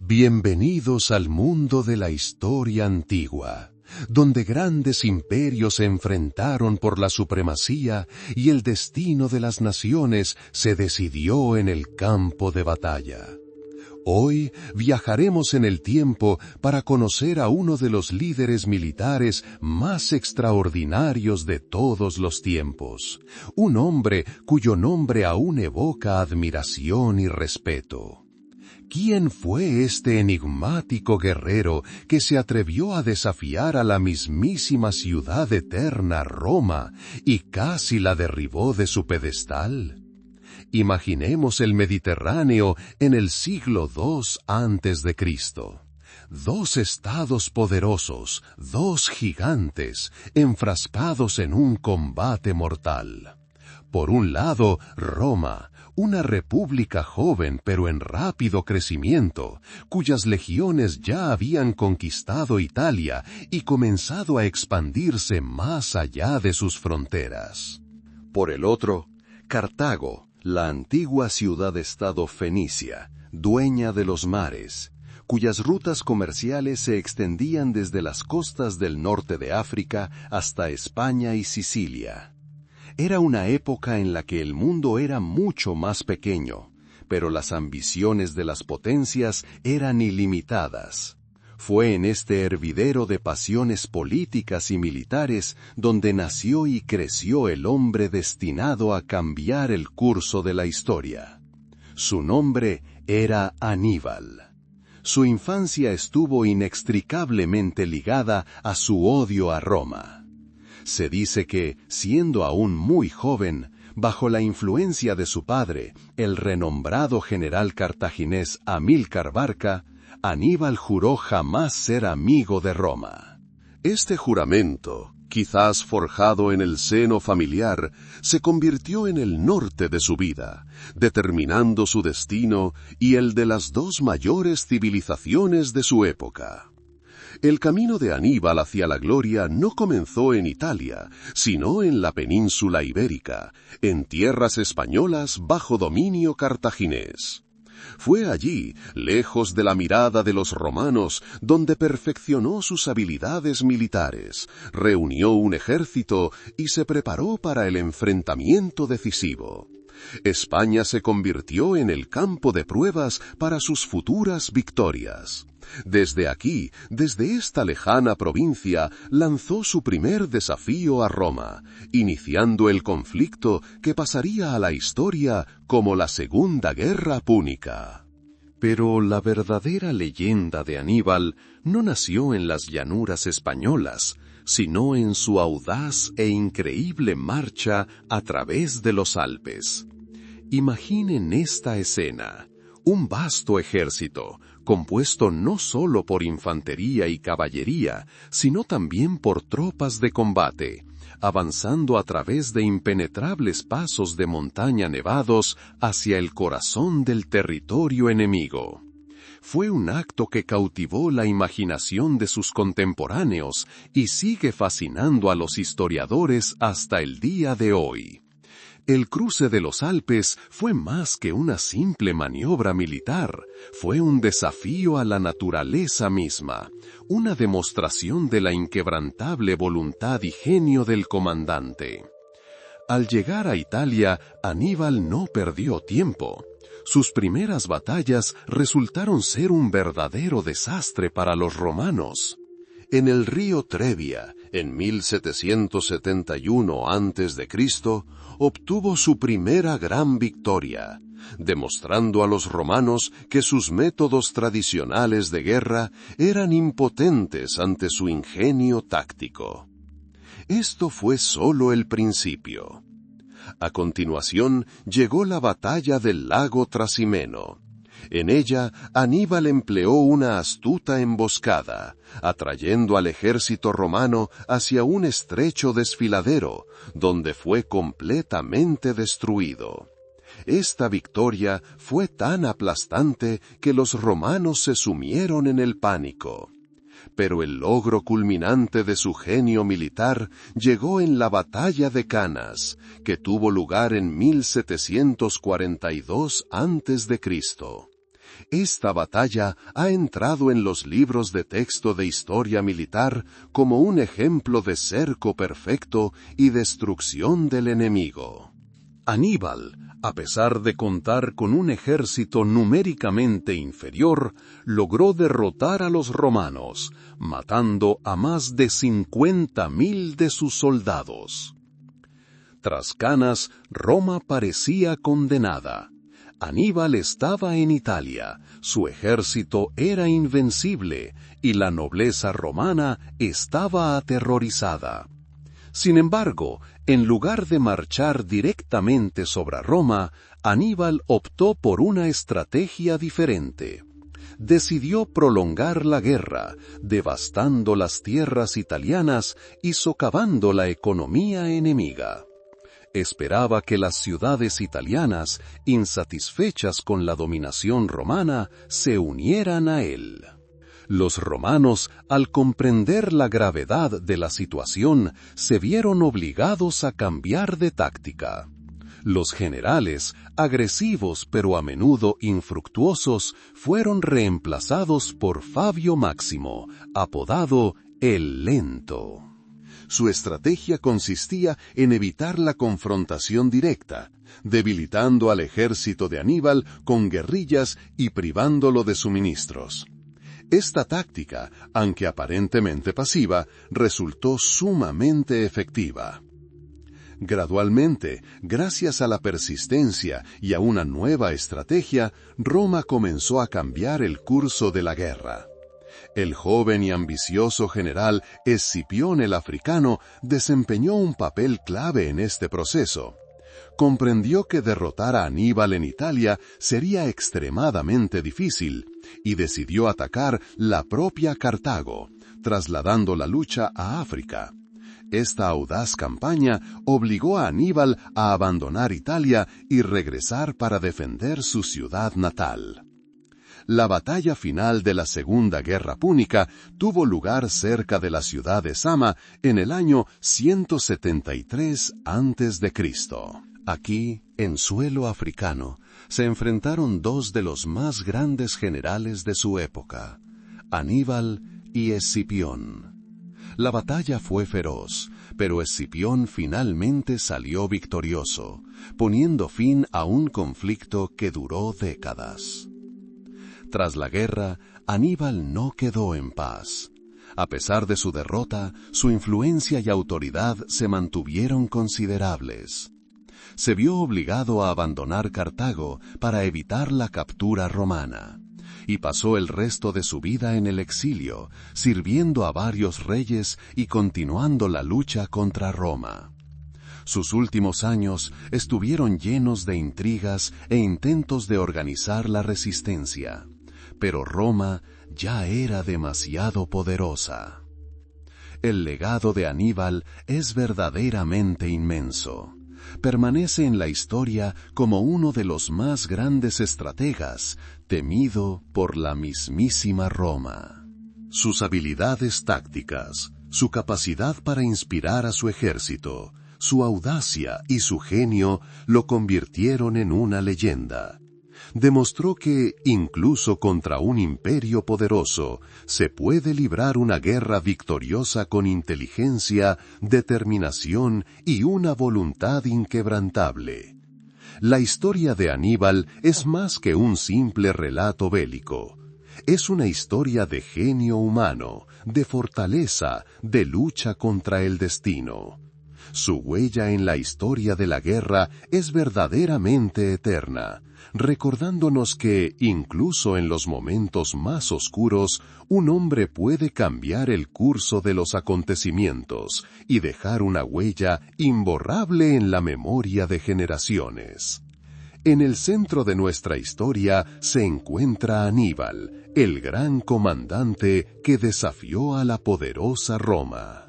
Bienvenidos al mundo de la historia antigua, donde grandes imperios se enfrentaron por la supremacía y el destino de las naciones se decidió en el campo de batalla. Hoy viajaremos en el tiempo para conocer a uno de los líderes militares más extraordinarios de todos los tiempos, un hombre cuyo nombre aún evoca admiración y respeto. ¿Quién fue este enigmático guerrero que se atrevió a desafiar a la mismísima ciudad eterna, Roma, y casi la derribó de su pedestal? Imaginemos el Mediterráneo en el siglo II antes de Cristo. Dos estados poderosos, dos gigantes, enfrascados en un combate mortal. Por un lado, Roma, una república joven pero en rápido crecimiento, cuyas legiones ya habían conquistado Italia y comenzado a expandirse más allá de sus fronteras. Por el otro, Cartago, la antigua ciudad-estado fenicia, dueña de los mares, cuyas rutas comerciales se extendían desde las costas del norte de África hasta España y Sicilia. Era una época en la que el mundo era mucho más pequeño, pero las ambiciones de las potencias eran ilimitadas. Fue en este hervidero de pasiones políticas y militares donde nació y creció el hombre destinado a cambiar el curso de la historia. Su nombre era Aníbal. Su infancia estuvo inextricablemente ligada a su odio a Roma. Se dice que, siendo aún muy joven, bajo la influencia de su padre, el renombrado general cartaginés Amílcar Barca, Aníbal juró jamás ser amigo de Roma. Este juramento, quizás forjado en el seno familiar, se convirtió en el norte de su vida, determinando su destino y el de las dos mayores civilizaciones de su época. El camino de Aníbal hacia la gloria no comenzó en Italia, sino en la península ibérica, en tierras españolas bajo dominio cartaginés. Fue allí, lejos de la mirada de los romanos, donde perfeccionó sus habilidades militares, reunió un ejército y se preparó para el enfrentamiento decisivo. España se convirtió en el campo de pruebas para sus futuras victorias. Desde aquí, desde esta lejana provincia, lanzó su primer desafío a Roma, iniciando el conflicto que pasaría a la historia como la Segunda Guerra Púnica. Pero la verdadera leyenda de Aníbal no nació en las llanuras españolas, sino en su audaz e increíble marcha a través de los Alpes. Imaginen esta escena: un vasto ejército, compuesto no solo por infantería y caballería, sino también por tropas de combate, avanzando a través de impenetrables pasos de montaña nevados hacia el corazón del territorio enemigo. Fue un acto que cautivó la imaginación de sus contemporáneos y sigue fascinando a los historiadores hasta el día de hoy. El cruce de los Alpes fue más que una simple maniobra militar, fue un desafío a la naturaleza misma, una demostración de la inquebrantable voluntad y genio del comandante. Al llegar a Italia, Aníbal no perdió tiempo. Sus primeras batallas resultaron ser un verdadero desastre para los romanos. En el río Trebia, en 1771 a.C., obtuvo su primera gran victoria, demostrando a los romanos que sus métodos tradicionales de guerra eran impotentes ante su ingenio táctico. Esto fue solo el principio. A continuación llegó la batalla del lago Trasimeno. En ella, Aníbal empleó una astuta emboscada, atrayendo al ejército romano hacia un estrecho desfiladero, donde fue completamente destruido. Esta victoria fue tan aplastante que los romanos se sumieron en el pánico. Pero el logro culminante de su genio militar llegó en la batalla de Canas, que tuvo lugar en 1742 a.C. Esta batalla ha entrado en los libros de texto de historia militar como un ejemplo de cerco perfecto y destrucción del enemigo. Aníbal, a pesar de contar con un ejército numéricamente inferior, logró derrotar a los romanos, matando a más de 50.000 de sus soldados. Tras Canas, Roma parecía condenada. Aníbal estaba en Italia, su ejército era invencible y la nobleza romana estaba aterrorizada. Sin embargo, en lugar de marchar directamente sobre Roma, Aníbal optó por una estrategia diferente. Decidió prolongar la guerra, devastando las tierras italianas y socavando la economía enemiga. Esperaba que las ciudades italianas, insatisfechas con la dominación romana, se unieran a él. Los romanos, al comprender la gravedad de la situación, se vieron obligados a cambiar de táctica. Los generales, agresivos pero a menudo infructuosos, fueron reemplazados por Fabio Máximo, apodado el Lento. Su estrategia consistía en evitar la confrontación directa, debilitando al ejército de Aníbal con guerrillas y privándolo de suministros. Esta táctica, aunque aparentemente pasiva, resultó sumamente efectiva. Gradualmente, gracias a la persistencia y a una nueva estrategia, Roma comenzó a cambiar el curso de la guerra. El joven y ambicioso general Escipión el Africano desempeñó un papel clave en este proceso. Comprendió que derrotar a Aníbal en Italia sería extremadamente difícil y decidió atacar la propia Cartago, trasladando la lucha a África. Esta audaz campaña obligó a Aníbal a abandonar Italia y regresar para defender su ciudad natal. La batalla final de la Segunda Guerra Púnica tuvo lugar cerca de la ciudad de Sama en el año 173 a.C. Aquí, en suelo africano, se enfrentaron dos de los más grandes generales de su época, Aníbal y Escipión. La batalla fue feroz, pero Escipión finalmente salió victorioso, poniendo fin a un conflicto que duró décadas. Tras la guerra, Aníbal no quedó en paz. A pesar de su derrota, su influencia y autoridad se mantuvieron considerables. Se vio obligado a abandonar Cartago para evitar la captura romana, y pasó el resto de su vida en el exilio, sirviendo a varios reyes y continuando la lucha contra Roma. Sus últimos años estuvieron llenos de intrigas e intentos de organizar la resistencia, pero Roma ya era demasiado poderosa. El legado de Aníbal es verdaderamente inmenso. Permanece en la historia como uno de los más grandes estrategas, temido por la mismísima Roma. Sus habilidades tácticas, su capacidad para inspirar a su ejército, su audacia y su genio lo convirtieron en una leyenda. Demostró que, incluso contra un imperio poderoso, se puede librar una guerra victoriosa con inteligencia, determinación y una voluntad inquebrantable. La historia de Aníbal es más que un simple relato bélico. Es una historia de genio humano, de fortaleza, de lucha contra el destino. Su huella en la historia de la guerra es verdaderamente eterna, recordándonos que, incluso en los momentos más oscuros, un hombre puede cambiar el curso de los acontecimientos y dejar una huella imborrable en la memoria de generaciones. En el centro de nuestra historia se encuentra Aníbal, el gran comandante que desafió a la poderosa Roma.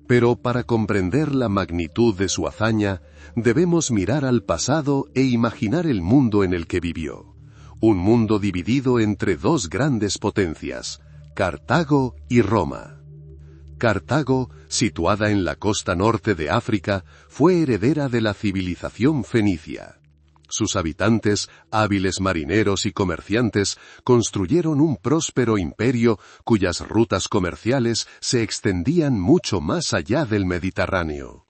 Pero para comprender la magnitud de su hazaña, debemos mirar al pasado e imaginar el mundo en el que vivió. Un mundo dividido entre dos grandes potencias, Cartago y Roma. Cartago, situada en la costa norte de África, fue heredera de la civilización fenicia. Sus habitantes, hábiles marineros y comerciantes, construyeron un próspero imperio cuyas rutas comerciales se extendían mucho más allá del Mediterráneo.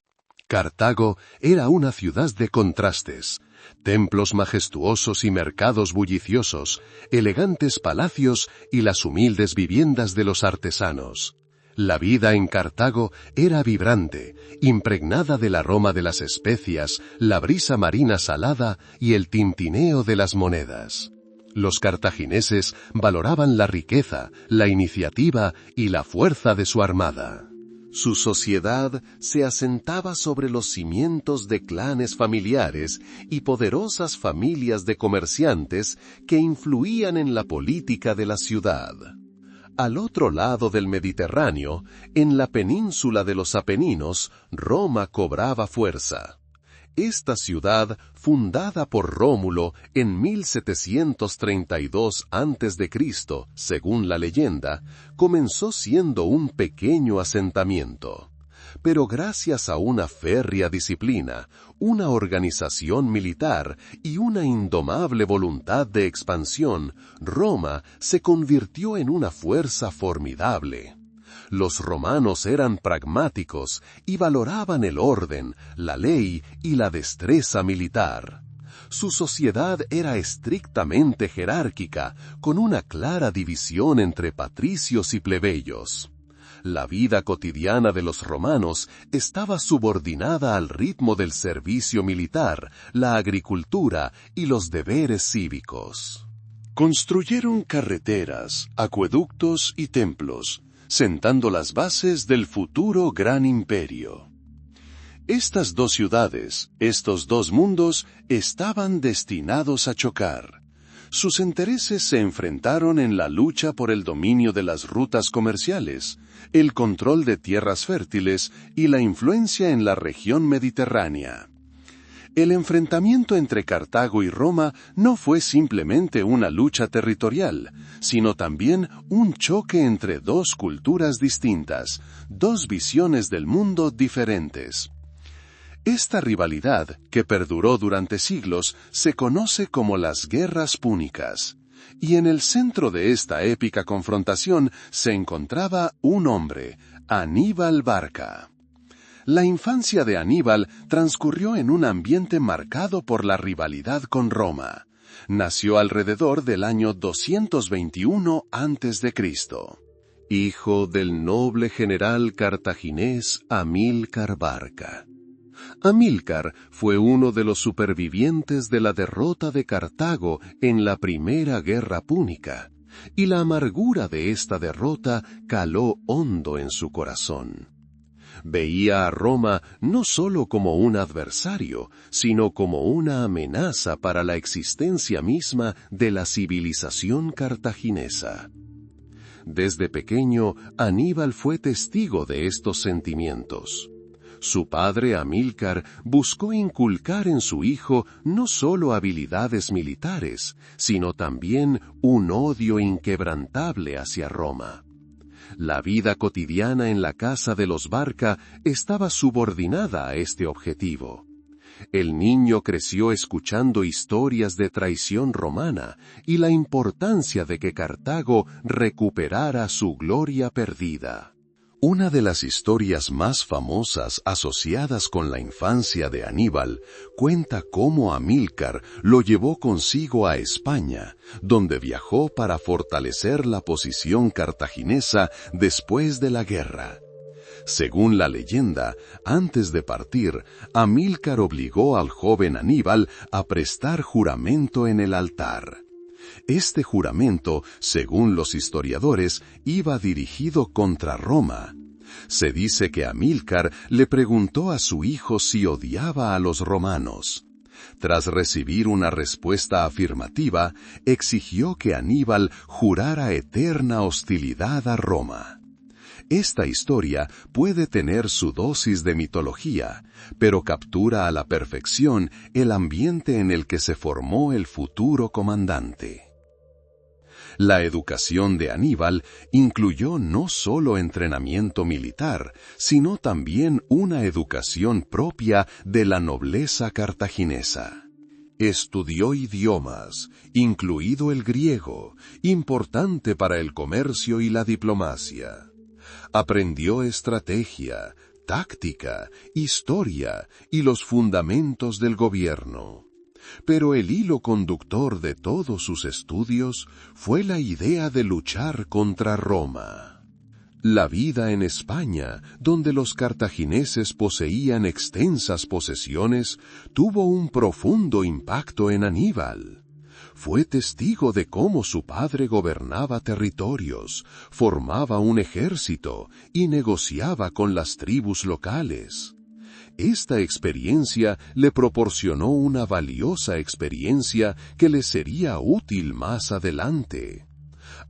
Cartago era una ciudad de contrastes, templos majestuosos y mercados bulliciosos, elegantes palacios y las humildes viviendas de los artesanos. La vida en Cartago era vibrante, impregnada del aroma de las especias, la brisa marina salada y el tintineo de las monedas. Los cartagineses valoraban la riqueza, la iniciativa y la fuerza de su armada. Su sociedad se asentaba sobre los cimientos de clanes familiares y poderosas familias de comerciantes que influían en la política de la ciudad. Al otro lado del Mediterráneo, en la península de los Apeninos, Roma cobraba fuerza. Esta ciudad, fundada por Rómulo en 1732 a.C., según la leyenda, comenzó siendo un pequeño asentamiento. Pero gracias a una férrea disciplina, una organización militar y una indomable voluntad de expansión, Roma se convirtió en una fuerza formidable. Los romanos eran pragmáticos y valoraban el orden, la ley y la destreza militar. Su sociedad era estrictamente jerárquica, con una clara división entre patricios y plebeyos. La vida cotidiana de los romanos estaba subordinada al ritmo del servicio militar, la agricultura y los deberes cívicos. Construyeron carreteras, acueductos y templos, sentando las bases del futuro gran imperio. Estas dos ciudades, estos dos mundos, estaban destinados a chocar. Sus intereses se enfrentaron en la lucha por el dominio de las rutas comerciales, el control de tierras fértiles y la influencia en la región mediterránea. El enfrentamiento entre Cartago y Roma no fue simplemente una lucha territorial, sino también un choque entre dos culturas distintas, dos visiones del mundo diferentes. Esta rivalidad, que perduró durante siglos, se conoce como las Guerras Púnicas. Y en el centro de esta épica confrontación se encontraba un hombre, Aníbal Barca. La infancia de Aníbal transcurrió en un ambiente marcado por la rivalidad con Roma. Nació alrededor del año 221 a.C., hijo del noble general cartaginés Amílcar Barca. Amílcar fue uno de los supervivientes de la derrota de Cartago en la Primera Guerra Púnica, y la amargura de esta derrota caló hondo en su corazón. Veía a Roma no solo como un adversario, sino como una amenaza para la existencia misma de la civilización cartaginesa. Desde pequeño, Aníbal fue testigo de estos sentimientos. Su padre Amílcar buscó inculcar en su hijo no solo habilidades militares, sino también un odio inquebrantable hacia Roma. La vida cotidiana en la casa de los Barca estaba subordinada a este objetivo. El niño creció escuchando historias de traición romana y la importancia de que Cartago recuperara su gloria perdida. Una de las historias más famosas asociadas con la infancia de Aníbal cuenta cómo Amílcar lo llevó consigo a España, donde viajó para fortalecer la posición cartaginesa después de la guerra. Según la leyenda, antes de partir, Amílcar obligó al joven Aníbal a prestar juramento en el altar. Este juramento, según los historiadores, iba dirigido contra Roma. Se dice que Amílcar le preguntó a su hijo si odiaba a los romanos. Tras recibir una respuesta afirmativa, exigió que Aníbal jurara eterna hostilidad a Roma. Esta historia puede tener su dosis de mitología, pero captura a la perfección el ambiente en el que se formó el futuro comandante. La educación de Aníbal incluyó no solo entrenamiento militar, sino también una educación propia de la nobleza cartaginesa. Estudió idiomas, incluido el griego, importante para el comercio y la diplomacia. Aprendió estrategia, táctica, historia y los fundamentos del gobierno. Pero el hilo conductor de todos sus estudios fue la idea de luchar contra Roma. La vida en España, donde los cartagineses poseían extensas posesiones, tuvo un profundo impacto en Aníbal. Fue testigo de cómo su padre gobernaba territorios, formaba un ejército y negociaba con las tribus locales. Esta experiencia le proporcionó una valiosa experiencia que le sería útil más adelante.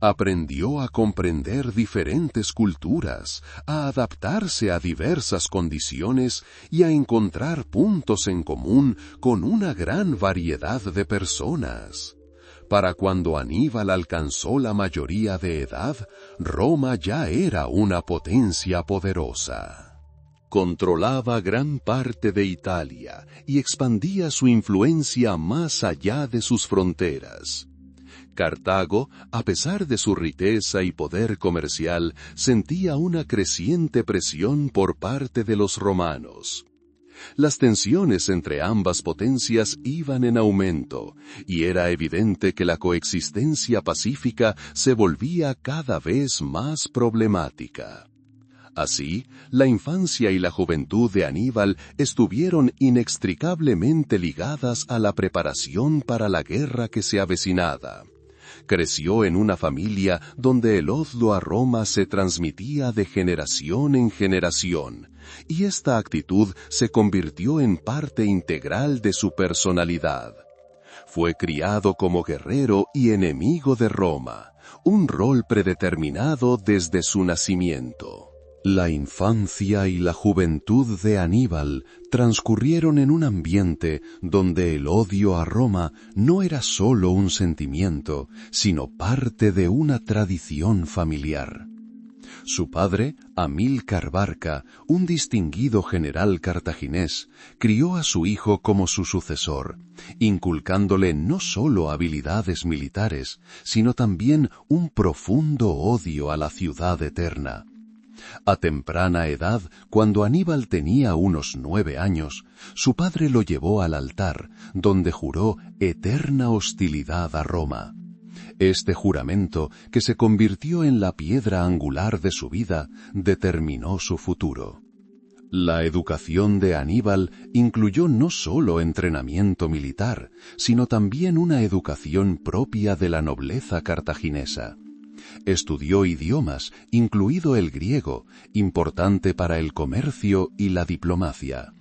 Aprendió a comprender diferentes culturas, a adaptarse a diversas condiciones y a encontrar puntos en común con una gran variedad de personas. Para cuando Aníbal alcanzó la mayoría de edad, Roma ya era una potencia poderosa. Controlaba gran parte de Italia y expandía su influencia más allá de sus fronteras. Cartago, a pesar de su riqueza y poder comercial, sentía una creciente presión por parte de los romanos. Las tensiones entre ambas potencias iban en aumento, y era evidente que la coexistencia pacífica se volvía cada vez más problemática. Así, la infancia y la juventud de Aníbal estuvieron inextricablemente ligadas a la preparación para la guerra que se avecinaba. Creció en una familia donde el odio a Roma se transmitía de generación en generación, y esta actitud se convirtió en parte integral de su personalidad. Fue criado como guerrero y enemigo de Roma, un rol predeterminado desde su nacimiento. La infancia y la juventud de Aníbal transcurrieron en un ambiente donde el odio a Roma no era solo un sentimiento, sino parte de una tradición familiar. Su padre, Amílcar Barca, un distinguido general cartaginés, crió a su hijo como su sucesor, inculcándole no solo habilidades militares, sino también un profundo odio a la ciudad eterna. A temprana edad, cuando Aníbal tenía unos 9 años, su padre lo llevó al altar, donde juró eterna hostilidad a Roma. Este juramento, que se convirtió en la piedra angular de su vida, determinó su futuro. La educación de Aníbal incluyó no solo entrenamiento militar, sino también una educación propia de la nobleza cartaginesa. Estudió idiomas, incluido el griego, importante para el comercio y la diplomacia.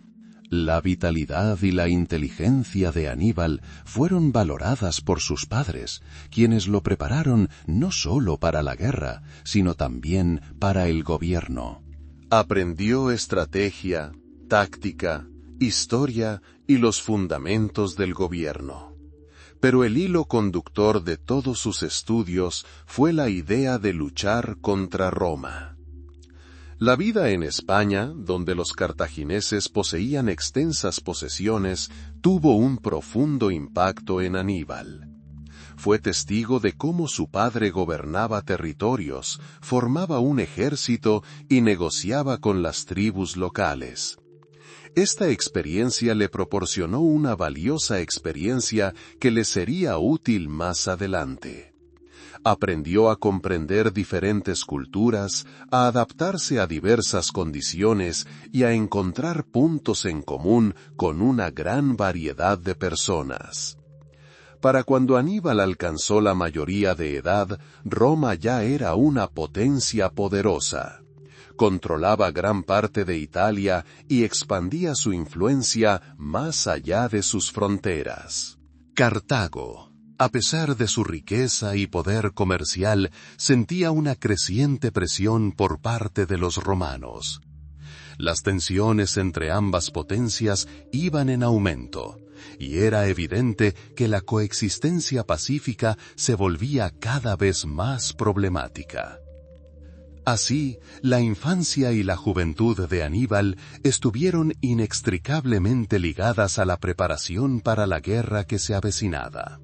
La vitalidad y la inteligencia de Aníbal fueron valoradas por sus padres, quienes lo prepararon no solo para la guerra, sino también para el gobierno. Aprendió estrategia, táctica, historia y los fundamentos del gobierno. Pero el hilo conductor de todos sus estudios fue la idea de luchar contra Roma. La vida en España, donde los cartagineses poseían extensas posesiones, tuvo un profundo impacto en Aníbal. Fue testigo de cómo su padre gobernaba territorios, formaba un ejército y negociaba con las tribus locales. Esta experiencia le proporcionó una valiosa experiencia que le sería útil más adelante. Aprendió a comprender diferentes culturas, a adaptarse a diversas condiciones y a encontrar puntos en común con una gran variedad de personas. Para cuando Aníbal alcanzó la mayoría de edad, Roma ya era una potencia poderosa. Controlaba gran parte de Italia y expandía su influencia más allá de sus fronteras. Cartago, a pesar de su riqueza y poder comercial, sentía una creciente presión por parte de los romanos. Las tensiones entre ambas potencias iban en aumento, y era evidente que la coexistencia pacífica se volvía cada vez más problemática. Así, la infancia y la juventud de Aníbal estuvieron inextricablemente ligadas a la preparación para la guerra que se avecinaba.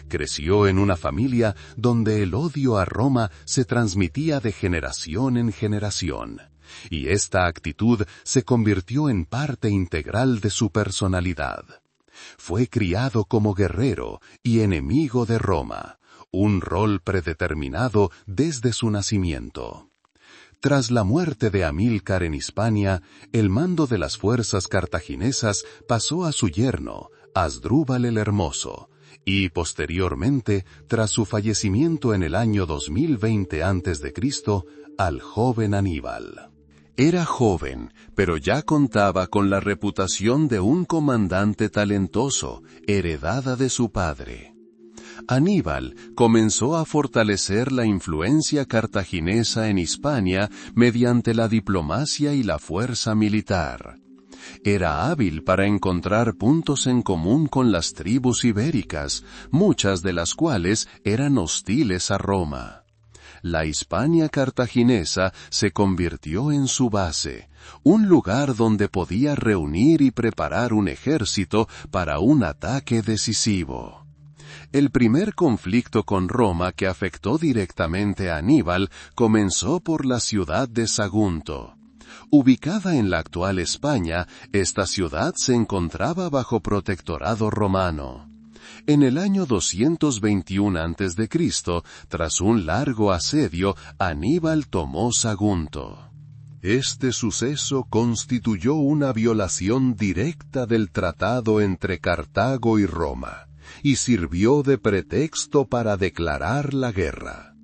Creció en una familia donde el odio a Roma se transmitía de generación en generación, y esta actitud se convirtió en parte integral de su personalidad. Fue criado como guerrero y enemigo de Roma, un rol predeterminado desde su nacimiento. Tras la muerte de Amílcar en Hispania, el mando de las fuerzas cartaginesas pasó a su yerno, Asdrúbal el Hermoso, y posteriormente, tras su fallecimiento en el año 2020 a.C., al joven Aníbal. Era joven, pero ya contaba con la reputación de un comandante talentoso, heredada de su padre. Aníbal comenzó a fortalecer la influencia cartaginesa en Hispania mediante la diplomacia y la fuerza militar. Era hábil para encontrar puntos en común con las tribus ibéricas, muchas de las cuales eran hostiles a Roma. La Hispania cartaginesa se convirtió en su base, un lugar donde podía reunir y preparar un ejército para un ataque decisivo. El primer conflicto con Roma que afectó directamente a Aníbal comenzó por la ciudad de Sagunto. Ubicada en la actual España, esta ciudad se encontraba bajo protectorado romano. En el año 221 a.C., tras un largo asedio, Aníbal tomó Sagunto. Este suceso constituyó una violación directa del tratado entre Cartago y Roma, y sirvió de pretexto para declarar la guerra.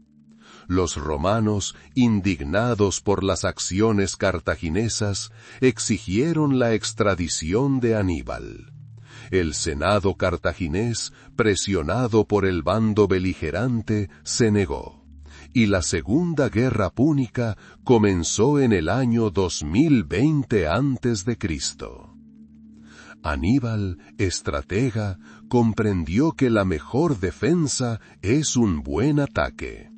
Los romanos, indignados por las acciones cartaginesas, exigieron la extradición de Aníbal. El Senado cartaginés, presionado por el bando beligerante, se negó, y la Segunda Guerra Púnica comenzó en el año 2020 a.C. Aníbal, estratega, comprendió que la mejor defensa es un buen ataque.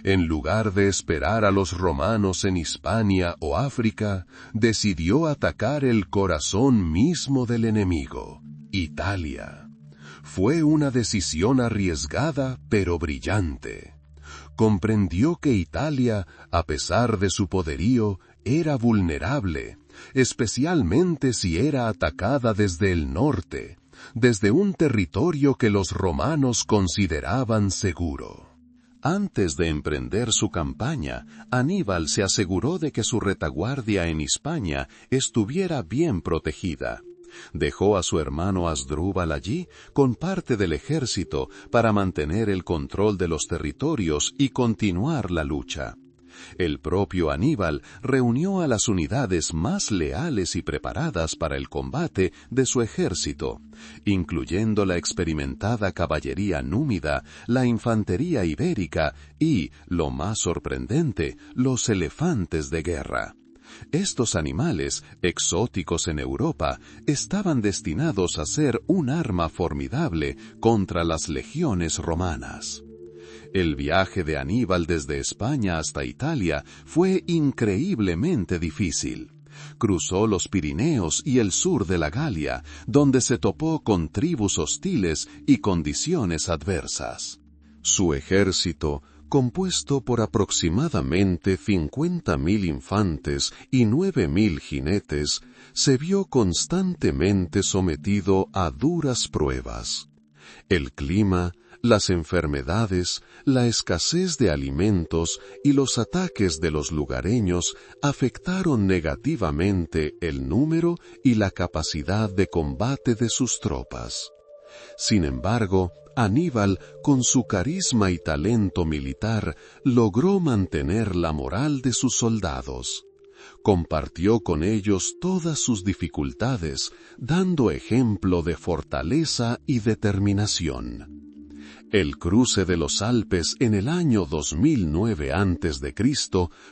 En lugar de esperar a los romanos en Hispania o África, decidió atacar el corazón mismo del enemigo, Italia. Fue una decisión arriesgada pero brillante. Comprendió que Italia, a pesar de su poderío, era vulnerable, especialmente si era atacada desde el norte, desde un territorio que los romanos consideraban seguro. Antes de emprender su campaña, Aníbal se aseguró de que su retaguardia en Hispania estuviera bien protegida. Dejó a su hermano Asdrúbal allí con parte del ejército para mantener el control de los territorios y continuar la lucha. El propio Aníbal reunió a las unidades más leales y preparadas para el combate de su ejército, incluyendo la experimentada caballería númida, la infantería ibérica y, lo más sorprendente, los elefantes de guerra. Estos animales, exóticos en Europa, estaban destinados a ser un arma formidable contra las legiones romanas. El viaje de Aníbal desde España hasta Italia fue increíblemente difícil. Cruzó los Pirineos y el sur de la Galia, donde se topó con tribus hostiles y condiciones adversas. Su ejército, compuesto por aproximadamente 50.000 infantes y 9.000 jinetes, se vio constantemente sometido a duras pruebas. El clima, las enfermedades, la escasez de alimentos y los ataques de los lugareños afectaron negativamente el número y la capacidad de combate de sus tropas. Sin embargo, Aníbal, con su carisma y talento militar, logró mantener la moral de sus soldados. Compartió con ellos todas sus dificultades, dando ejemplo de fortaleza y determinación. El cruce de los Alpes en el año 2009 a.C.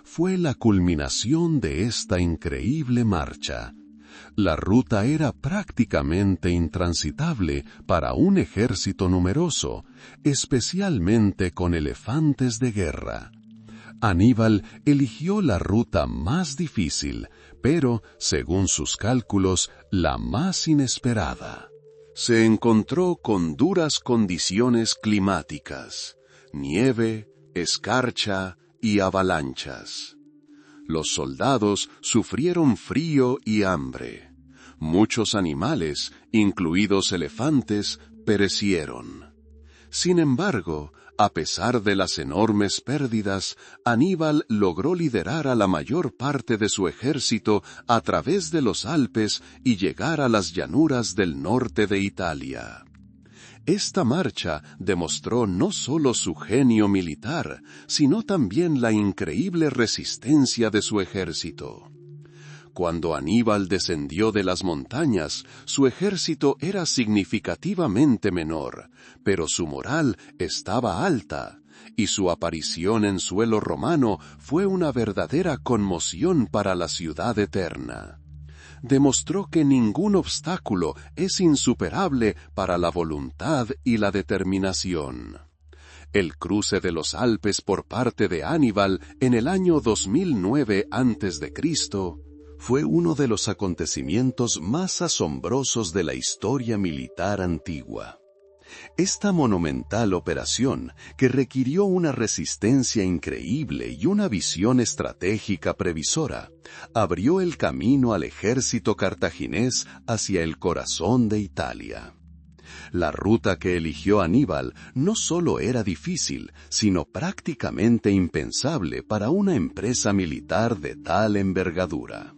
fue la culminación de esta increíble marcha. La ruta era prácticamente intransitable para un ejército numeroso, especialmente con elefantes de guerra. Aníbal eligió la ruta más difícil, pero, según sus cálculos, la más inesperada. Se encontró con duras condiciones climáticas, nieve, escarcha y avalanchas. Los soldados sufrieron frío y hambre. Muchos animales, incluidos elefantes, perecieron. Sin embargo, a pesar de las enormes pérdidas, Aníbal logró liderar a la mayor parte de su ejército a través de los Alpes y llegar a las llanuras del norte de Italia. Esta marcha demostró no solo su genio militar, sino también la increíble resistencia de su ejército. Cuando Aníbal descendió de las montañas, su ejército era significativamente menor, pero su moral estaba alta, y su aparición en suelo romano fue una verdadera conmoción para la ciudad eterna. Demostró que ningún obstáculo es insuperable para la voluntad y la determinación. El cruce de los Alpes por parte de Aníbal en el año 2009 a.C., fue uno de los acontecimientos más asombrosos de la historia militar antigua. Esta monumental operación, que requirió una resistencia increíble y una visión estratégica previsora, abrió el camino al ejército cartaginés hacia el corazón de Italia. La ruta que eligió Aníbal no solo era difícil, sino prácticamente impensable para una empresa militar de tal envergadura.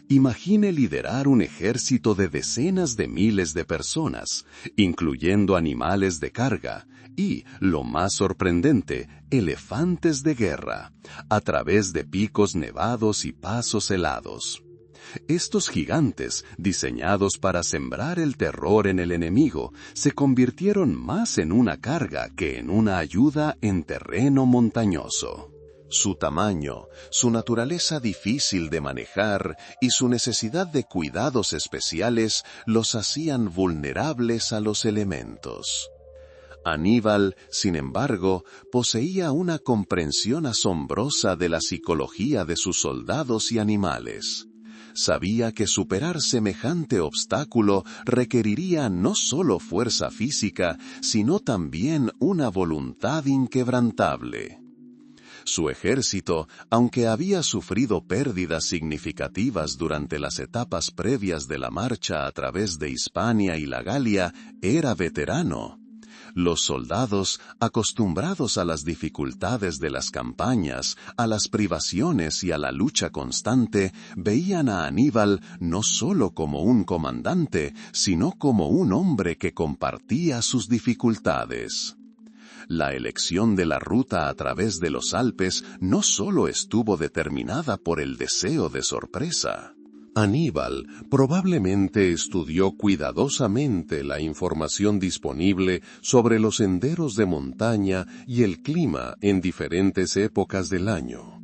Imagine liderar un ejército de decenas de miles de personas, incluyendo animales de carga y, lo más sorprendente, elefantes de guerra, a través de picos nevados y pasos helados. Estos gigantes, diseñados para sembrar el terror en el enemigo, se convirtieron más en una carga que en una ayuda en terreno montañoso. Su tamaño, su naturaleza difícil de manejar y su necesidad de cuidados especiales los hacían vulnerables a los elementos. Aníbal, sin embargo, poseía una comprensión asombrosa de la psicología de sus soldados y animales. Sabía que superar semejante obstáculo requeriría no solo fuerza física, sino también una voluntad inquebrantable. Su ejército, aunque había sufrido pérdidas significativas durante las etapas previas de la marcha a través de Hispania y la Galia, era veterano. Los soldados, acostumbrados a las dificultades de las campañas, a las privaciones y a la lucha constante, veían a Aníbal no solo como un comandante, sino como un hombre que compartía sus dificultades. La elección de la ruta a través de los Alpes no solo estuvo determinada por el deseo de sorpresa. Aníbal probablemente estudió cuidadosamente la información disponible sobre los senderos de montaña y el clima en diferentes épocas del año.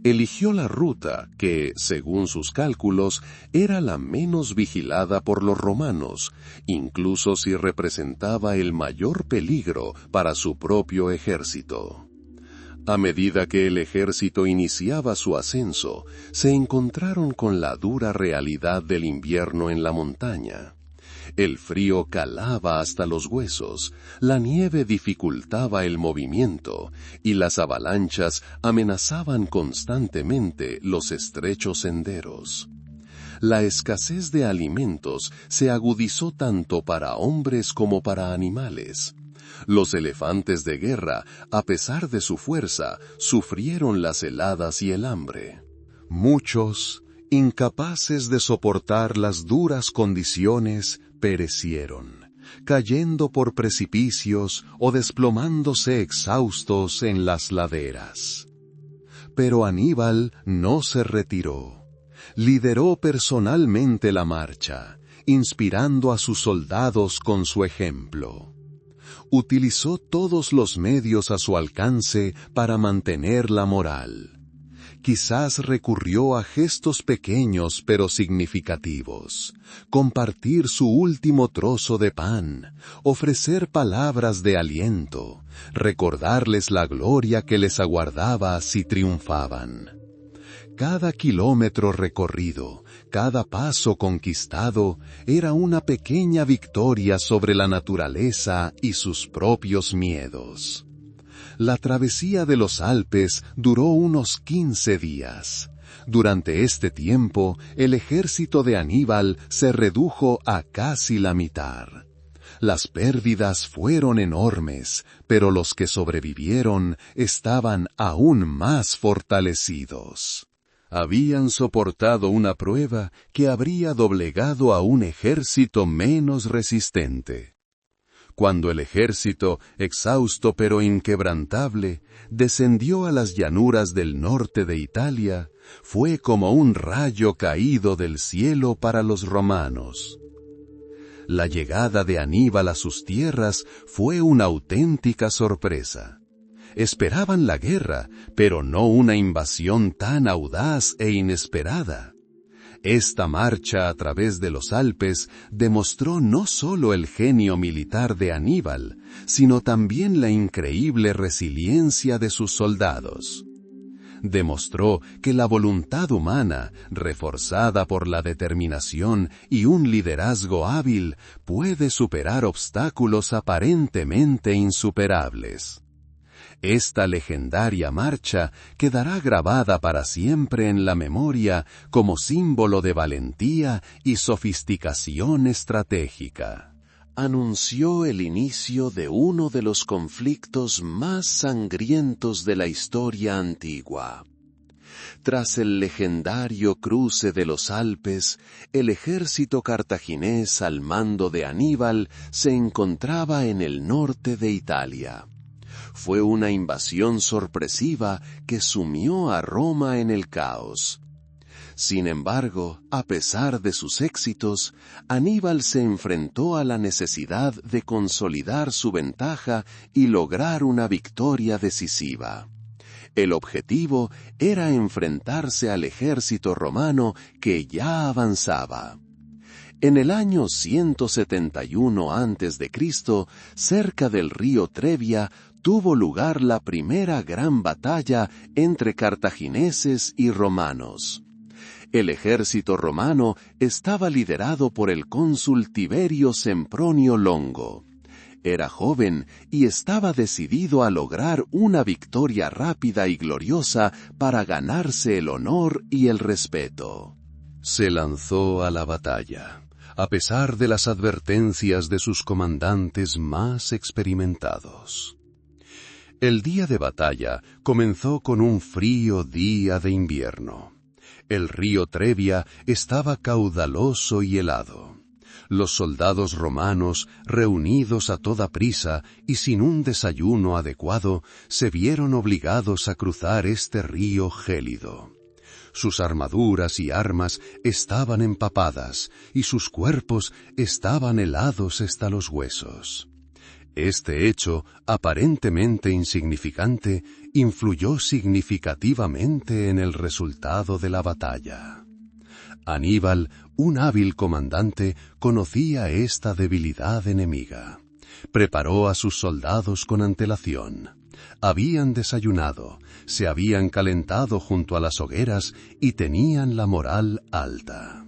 Eligió la ruta que, según sus cálculos, era la menos vigilada por los romanos, incluso si representaba el mayor peligro para su propio ejército. A medida que el ejército iniciaba su ascenso, se encontraron con la dura realidad del invierno en la montaña. El frío calaba hasta los huesos, la nieve dificultaba el movimiento y las avalanchas amenazaban constantemente los estrechos senderos. La escasez de alimentos se agudizó tanto para hombres como para animales. Los elefantes de guerra, a pesar de su fuerza, sufrieron las heladas y el hambre. Muchos, incapaces de soportar las duras condiciones, perecieron, cayendo por precipicios o desplomándose exhaustos en las laderas. Pero Aníbal no se retiró. Lideró personalmente la marcha, inspirando a sus soldados con su ejemplo. Utilizó todos los medios a su alcance para mantener la moral. Quizás recurrió a gestos pequeños pero significativos: compartir su último trozo de pan, ofrecer palabras de aliento, recordarles la gloria que les aguardaba si triunfaban. Cada kilómetro recorrido, cada paso conquistado, era una pequeña victoria sobre la naturaleza y sus propios miedos. La travesía de los Alpes duró unos 15 días. Durante este tiempo, el ejército de Aníbal se redujo a casi la mitad. Las pérdidas fueron enormes, pero los que sobrevivieron estaban aún más fortalecidos. Habían soportado una prueba que habría doblegado a un ejército menos resistente. Cuando el ejército, exhausto pero inquebrantable, descendió a las llanuras del norte de Italia, fue como un rayo caído del cielo para los romanos. La llegada de Aníbal a sus tierras fue una auténtica sorpresa. Esperaban la guerra, pero no una invasión tan audaz e inesperada. Esta marcha a través de los Alpes demostró no solo el genio militar de Aníbal, sino también la increíble resiliencia de sus soldados. Demostró que la voluntad humana, reforzada por la determinación y un liderazgo hábil, puede superar obstáculos aparentemente insuperables. Esta legendaria marcha quedará grabada para siempre en la memoria como símbolo de valentía y sofisticación estratégica. Anunció el inicio de uno de los conflictos más sangrientos de la historia antigua. Tras el legendario cruce de los Alpes, el ejército cartaginés al mando de Aníbal se encontraba en el norte de Italia. Fue una invasión sorpresiva que sumió a Roma en el caos. Sin embargo, a pesar de sus éxitos, Aníbal se enfrentó a la necesidad de consolidar su ventaja y lograr una victoria decisiva. El objetivo era enfrentarse al ejército romano que ya avanzaba. En el año 171 a.C., cerca del río Trebia, tuvo lugar la primera gran batalla entre cartagineses y romanos. El ejército romano estaba liderado por el cónsul Tiberio Sempronio Longo. Era joven y estaba decidido a lograr una victoria rápida y gloriosa para ganarse el honor y el respeto. Se lanzó a la batalla, a pesar de las advertencias de sus comandantes más experimentados. El día de batalla comenzó con un frío día de invierno. El río Trebia estaba caudaloso y helado. Los soldados romanos, reunidos a toda prisa y sin un desayuno adecuado, se vieron obligados a cruzar este río gélido. Sus armaduras y armas estaban empapadas y sus cuerpos estaban helados hasta los huesos. Este hecho, aparentemente insignificante, influyó significativamente en el resultado de la batalla. Aníbal, un hábil comandante, conocía esta debilidad enemiga. Preparó a sus soldados con antelación. Habían desayunado, se habían calentado junto a las hogueras y tenían la moral alta.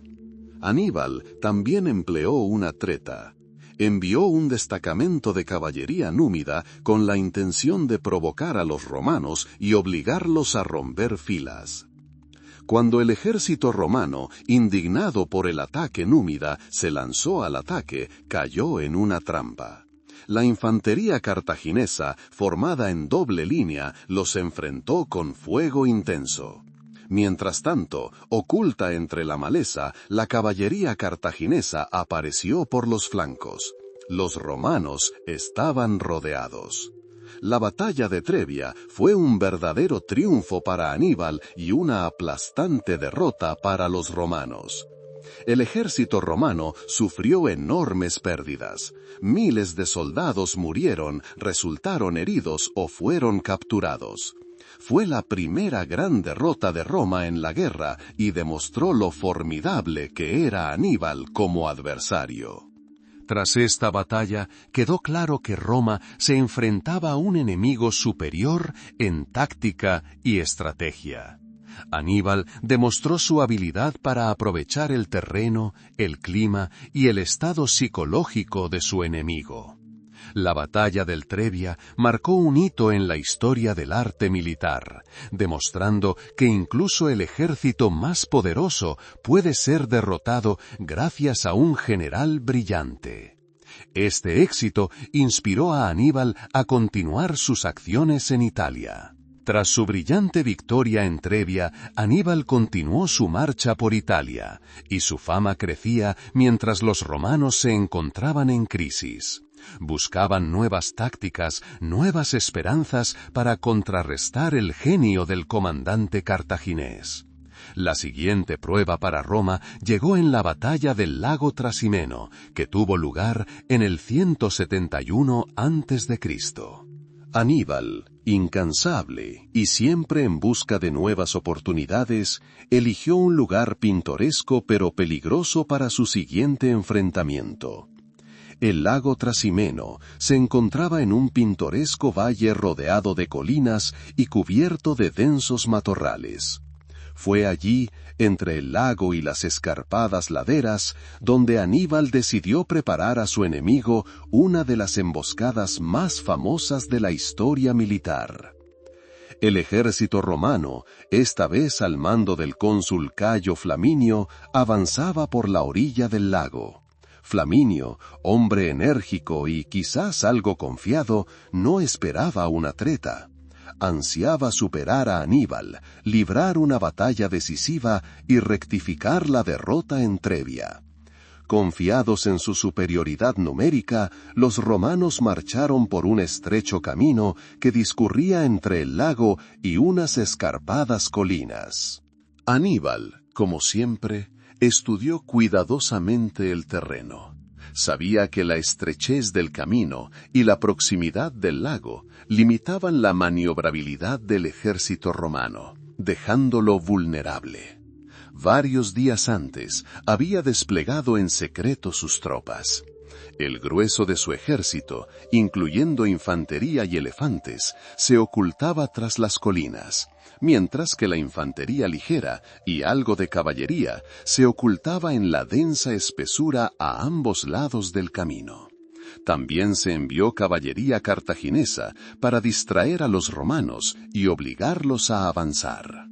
Aníbal también empleó una treta. Envió un destacamento de caballería númida con la intención de provocar a los romanos y obligarlos a romper filas. Cuando el ejército romano, indignado por el ataque númida, se lanzó al ataque, cayó en una trampa. La infantería cartaginesa, formada en doble línea, los enfrentó con fuego intenso. Mientras tanto, oculta entre la maleza, la caballería cartaginesa apareció por los flancos. Los romanos estaban rodeados. La batalla de Trebia fue un verdadero triunfo para Aníbal y una aplastante derrota para los romanos. El ejército romano sufrió enormes pérdidas. Miles de soldados murieron, resultaron heridos o fueron capturados. fue la primera gran derrota de Roma en la guerra y demostró lo formidable que era Aníbal como adversario. Tras esta batalla, quedó claro que Roma se enfrentaba a un enemigo superior en táctica y estrategia. Aníbal demostró su habilidad para aprovechar el terreno, el clima y el estado psicológico de su enemigo. La batalla del Trebia marcó un hito en la historia del arte militar, demostrando que incluso el ejército más poderoso puede ser derrotado gracias a un general brillante. Este éxito inspiró a Aníbal a continuar sus acciones en Italia. Tras su brillante victoria en Trebia, Aníbal continuó su marcha por Italia, y su fama crecía mientras los romanos se encontraban en crisis. Buscaban nuevas tácticas, nuevas esperanzas para contrarrestar el genio del comandante cartaginés. La siguiente prueba para Roma llegó en la batalla del lago Trasimeno, que tuvo lugar en el 171 a.C. Aníbal, incansable y siempre en busca de nuevas oportunidades, eligió un lugar pintoresco pero peligroso para su siguiente enfrentamiento. El lago Trasimeno se encontraba en un pintoresco valle rodeado de colinas y cubierto de densos matorrales. Fue allí, entre el lago y las escarpadas laderas, donde Aníbal decidió preparar a su enemigo una de las emboscadas más famosas de la historia militar. El ejército romano, esta vez al mando del cónsul Cayo Flaminio, avanzaba por la orilla del lago. Flaminio, hombre enérgico y quizás algo confiado, no esperaba una treta. Ansiaba superar a Aníbal, librar una batalla decisiva y rectificar la derrota en Trebia. Confiados en su superioridad numérica, los romanos marcharon por un estrecho camino que discurría entre el lago y unas escarpadas colinas. Aníbal, como siempre, estudió cuidadosamente el terreno. Sabía que la estrechez del camino y la proximidad del lago limitaban la maniobrabilidad del ejército romano, dejándolo vulnerable. Varios días antes había desplegado en secreto sus tropas. El grueso de su ejército, incluyendo infantería y elefantes, se ocultaba tras las colinas, mientras que la infantería ligera y algo de caballería se ocultaba en la densa espesura a ambos lados del camino. También se envió caballería cartaginesa para distraer a los romanos y obligarlos a avanzar.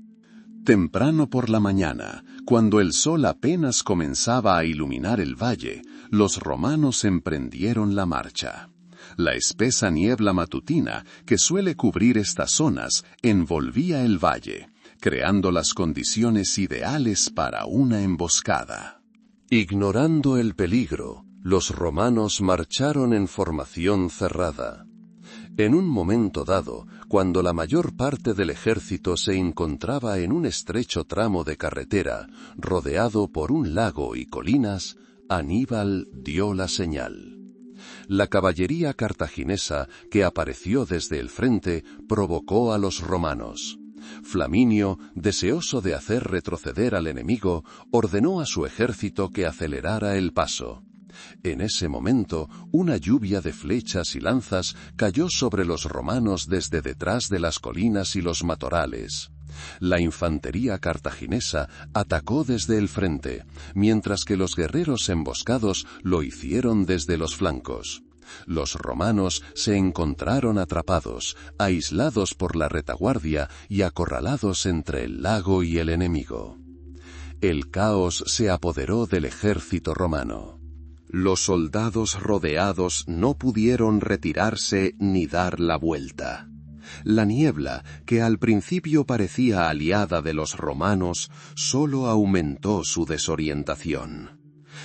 Temprano por la mañana, cuando el sol apenas comenzaba a iluminar el valle, los romanos emprendieron la marcha. La espesa niebla matutina que suele cubrir estas zonas envolvía el valle, creando las condiciones ideales para una emboscada. Ignorando el peligro, los romanos marcharon en formación cerrada. En un momento dado, cuando la mayor parte del ejército se encontraba en un estrecho tramo de carretera, rodeado por un lago y colinas, Aníbal dio la señal. La caballería cartaginesa, que apareció desde el frente, provocó a los romanos. Flaminio, deseoso de hacer retroceder al enemigo, ordenó a su ejército que acelerara el paso. En ese momento, una lluvia de flechas y lanzas cayó sobre los romanos desde detrás de las colinas y los matorrales. La infantería cartaginesa atacó desde el frente, mientras que los guerreros emboscados lo hicieron desde los flancos. Los romanos se encontraron atrapados, aislados por la retaguardia y acorralados entre el lago y el enemigo. El caos se apoderó del ejército romano. Los soldados rodeados no pudieron retirarse ni dar la vuelta. La niebla, que al principio parecía aliada de los romanos, solo aumentó su desorientación.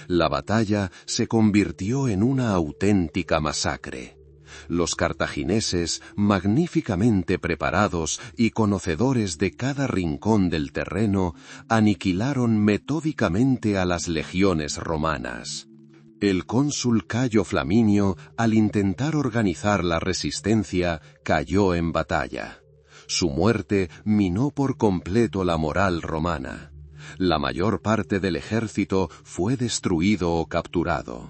La batalla se convirtió en una auténtica masacre. Los cartagineses, magníficamente preparados y conocedores de cada rincón del terreno, aniquilaron metódicamente a las legiones romanas. El cónsul Cayo Flaminio, al intentar organizar la resistencia, cayó en batalla. Su muerte minó por completo la moral romana. La mayor parte del ejército fue destruido o capturado.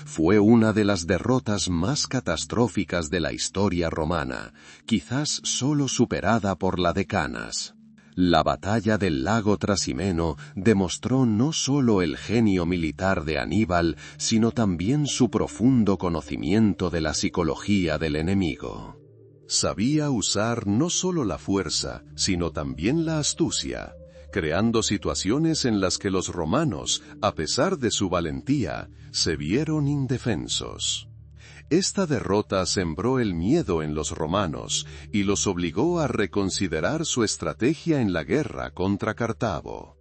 Fue una de las derrotas más catastróficas de la historia romana, quizás solo superada por la de Canas. La batalla del lago Trasimeno demostró no solo el genio militar de Aníbal, sino también su profundo conocimiento de la psicología del enemigo. Sabía usar no solo la fuerza, sino también la astucia, creando situaciones en las que los romanos, a pesar de su valentía, se vieron indefensos. Esta derrota sembró el miedo en los romanos y los obligó a reconsiderar su estrategia en la guerra contra Cartago.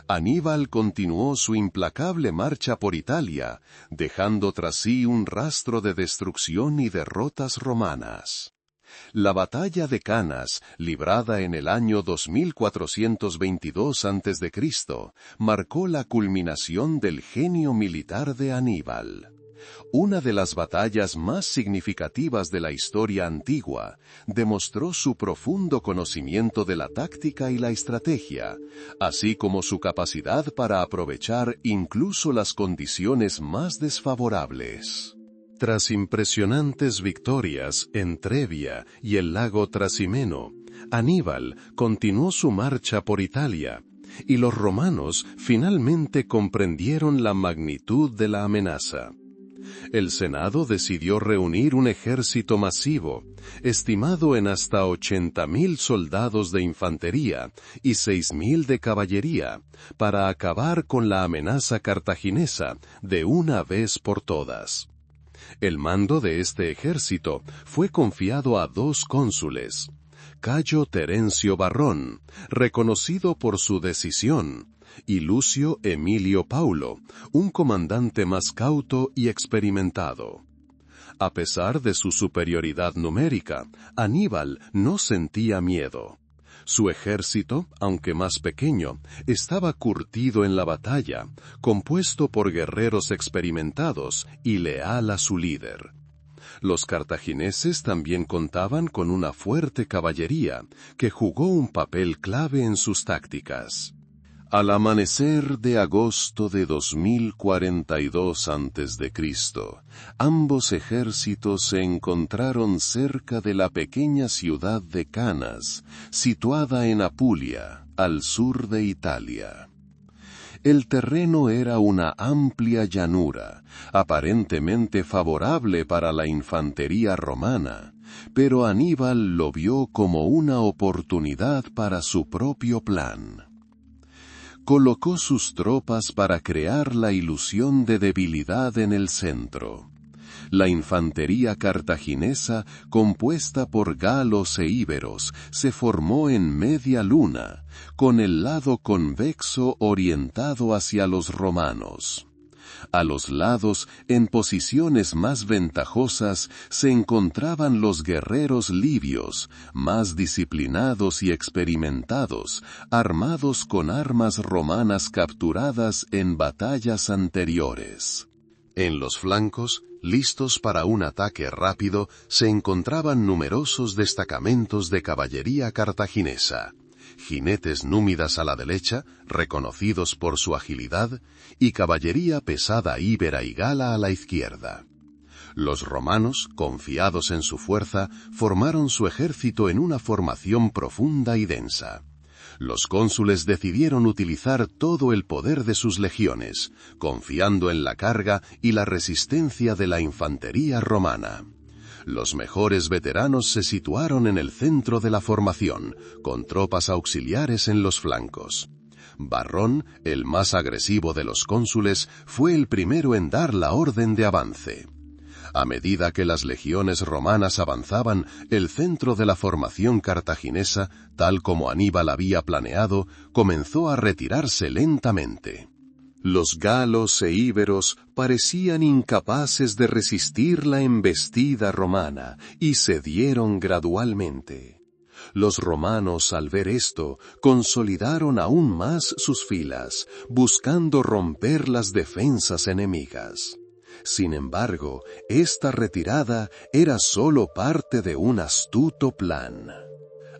Aníbal continuó su implacable marcha por Italia, dejando tras sí un rastro de destrucción y derrotas romanas. La batalla de Canas, librada en el año 2422 a.C., marcó la culminación del genio militar de Aníbal. Una de las batallas más significativas de la historia antigua, demostró su profundo conocimiento de la táctica y la estrategia, así como su capacidad para aprovechar incluso las condiciones más desfavorables. Tras impresionantes victorias en Trebia y el lago Trasimeno, Aníbal continuó su marcha por Italia, y los romanos finalmente comprendieron la magnitud de la amenaza. El Senado decidió reunir un ejército masivo, estimado en hasta 80.000 soldados de infantería y 6.000 de caballería, para acabar con la amenaza cartaginesa de una vez por todas. El mando de este ejército fue confiado a 2 cónsules, Cayo Terencio Varrón, reconocido por su decisión, y Lucio Emilio Paulo, un comandante más cauto y experimentado. A pesar de su superioridad numérica, Aníbal no sentía miedo. Su ejército, aunque más pequeño, estaba curtido en la batalla, compuesto por guerreros experimentados y leal a su líder. Los cartagineses también contaban con una fuerte caballería, que jugó un papel clave en sus tácticas. Al amanecer de agosto de 2042 a.C., ambos ejércitos se encontraron cerca de la pequeña ciudad de Canas, situada en Apulia, al sur de Italia. El terreno era una amplia llanura, aparentemente favorable para la infantería romana, pero Aníbal lo vio como una oportunidad para su propio plan. Colocó sus tropas para crear la ilusión de debilidad en el centro. La infantería cartaginesa, compuesta por galos e íberos, se formó en media luna, con el lado convexo orientado hacia los romanos. A los lados, en posiciones más ventajosas, se encontraban los guerreros libios, más disciplinados y experimentados, armados con armas romanas capturadas en batallas anteriores. En los flancos, listos para un ataque rápido, se encontraban numerosos destacamentos de caballería cartaginesa, jinetes númidas a la derecha, reconocidos por su agilidad, y caballería pesada íbera y gala a la izquierda. Los romanos, confiados en su fuerza, formaron su ejército en una formación profunda y densa. Los cónsules decidieron utilizar todo el poder de sus legiones, confiando en la carga y la resistencia de la infantería romana. Los mejores veteranos se situaron en el centro de la formación, con tropas auxiliares en los flancos. Varrón, el más agresivo de los cónsules, fue el primero en dar la orden de avance. A medida que las legiones romanas avanzaban, el centro de la formación cartaginesa, tal como Aníbal había planeado, comenzó a retirarse lentamente. Los galos e íberos parecían incapaces de resistir la embestida romana y cedieron gradualmente. Los romanos, al ver esto, consolidaron aún más sus filas, buscando romper las defensas enemigas. Sin embargo, esta retirada era solo parte de un astuto plan.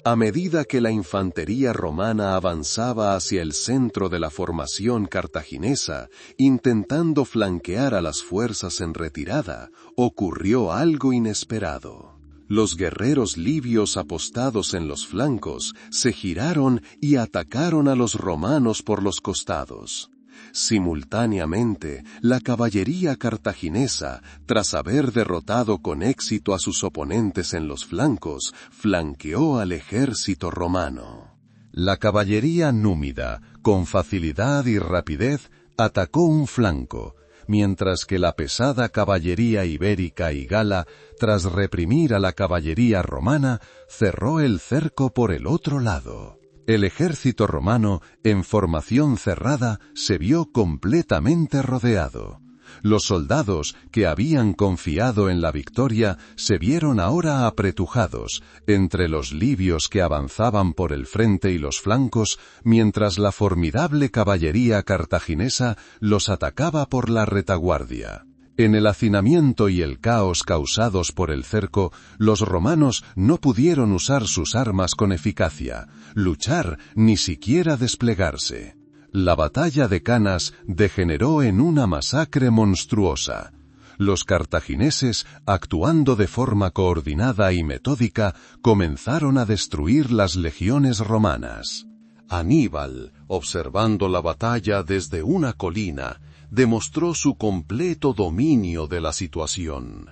A medida que la infantería romana avanzaba hacia el centro de la formación cartaginesa, intentando flanquear a las fuerzas en retirada, ocurrió algo inesperado. Los guerreros libios apostados en los flancos se giraron y atacaron a los romanos por los costados. Simultáneamente, la caballería cartaginesa, tras haber derrotado con éxito a sus oponentes en los flancos, flanqueó al ejército romano. La caballería númida, con facilidad y rapidez, atacó un flanco, mientras que la pesada caballería ibérica y gala, tras reprimir a la caballería romana, cerró el cerco por el otro lado. El ejército romano, en formación cerrada, se vio completamente rodeado. Los soldados, que habían confiado en la victoria, se vieron ahora apretujados, entre los libios que avanzaban por el frente y los flancos, mientras la formidable caballería cartaginesa los atacaba por la retaguardia. En el hacinamiento y el caos causados por el cerco, los romanos no pudieron usar sus armas con eficacia, luchar ni siquiera desplegarse. La batalla de Canas degeneró en una masacre monstruosa. Los cartagineses, actuando de forma coordinada y metódica, comenzaron a destruir las legiones romanas. Aníbal, observando la batalla desde una colina, demostró su completo dominio de la situación.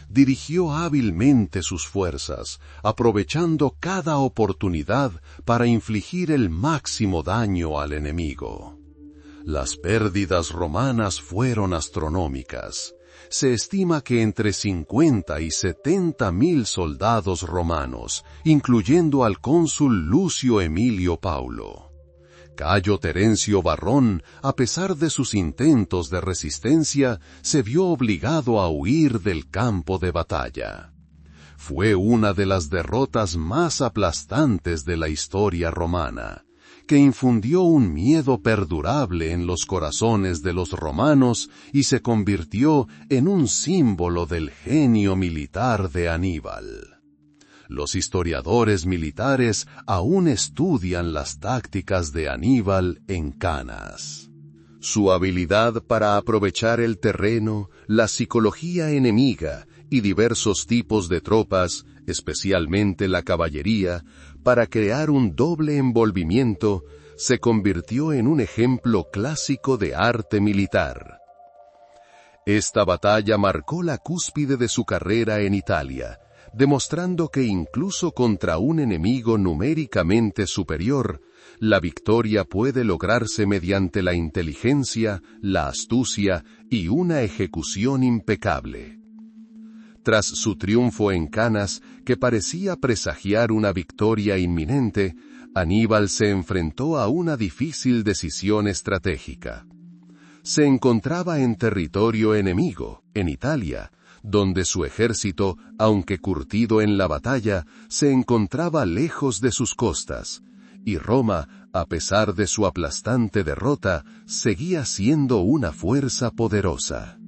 Dirigió hábilmente sus fuerzas, aprovechando cada oportunidad para infligir el máximo daño al enemigo. Las pérdidas romanas fueron astronómicas. Se estima que entre 50 y 70.000 soldados romanos, incluyendo al cónsul Lucio Emilio Paulo. Cayo Terencio Varrón, a pesar de sus intentos de resistencia, se vio obligado a huir del campo de batalla. Fue una de las derrotas más aplastantes de la historia romana, que infundió un miedo perdurable en los corazones de los romanos y se convirtió en un símbolo del genio militar de Aníbal. Los historiadores militares aún estudian las tácticas de Aníbal en Canas. Su habilidad para aprovechar el terreno, la psicología enemiga y diversos tipos de tropas, especialmente la caballería, para crear un doble envolvimiento, se convirtió en un ejemplo clásico de arte militar. Esta batalla marcó la cúspide de su carrera en Italia, demostrando que incluso contra un enemigo numéricamente superior, la victoria puede lograrse mediante la inteligencia, la astucia y una ejecución impecable. Tras su triunfo en Canas, que parecía presagiar una victoria inminente, Aníbal se enfrentó a una difícil decisión estratégica. Se encontraba en territorio enemigo, en Italia, donde su ejército, aunque curtido en la batalla, se encontraba lejos de sus costas, y Roma, a pesar de su aplastante derrota, seguía siendo una fuerza poderosa.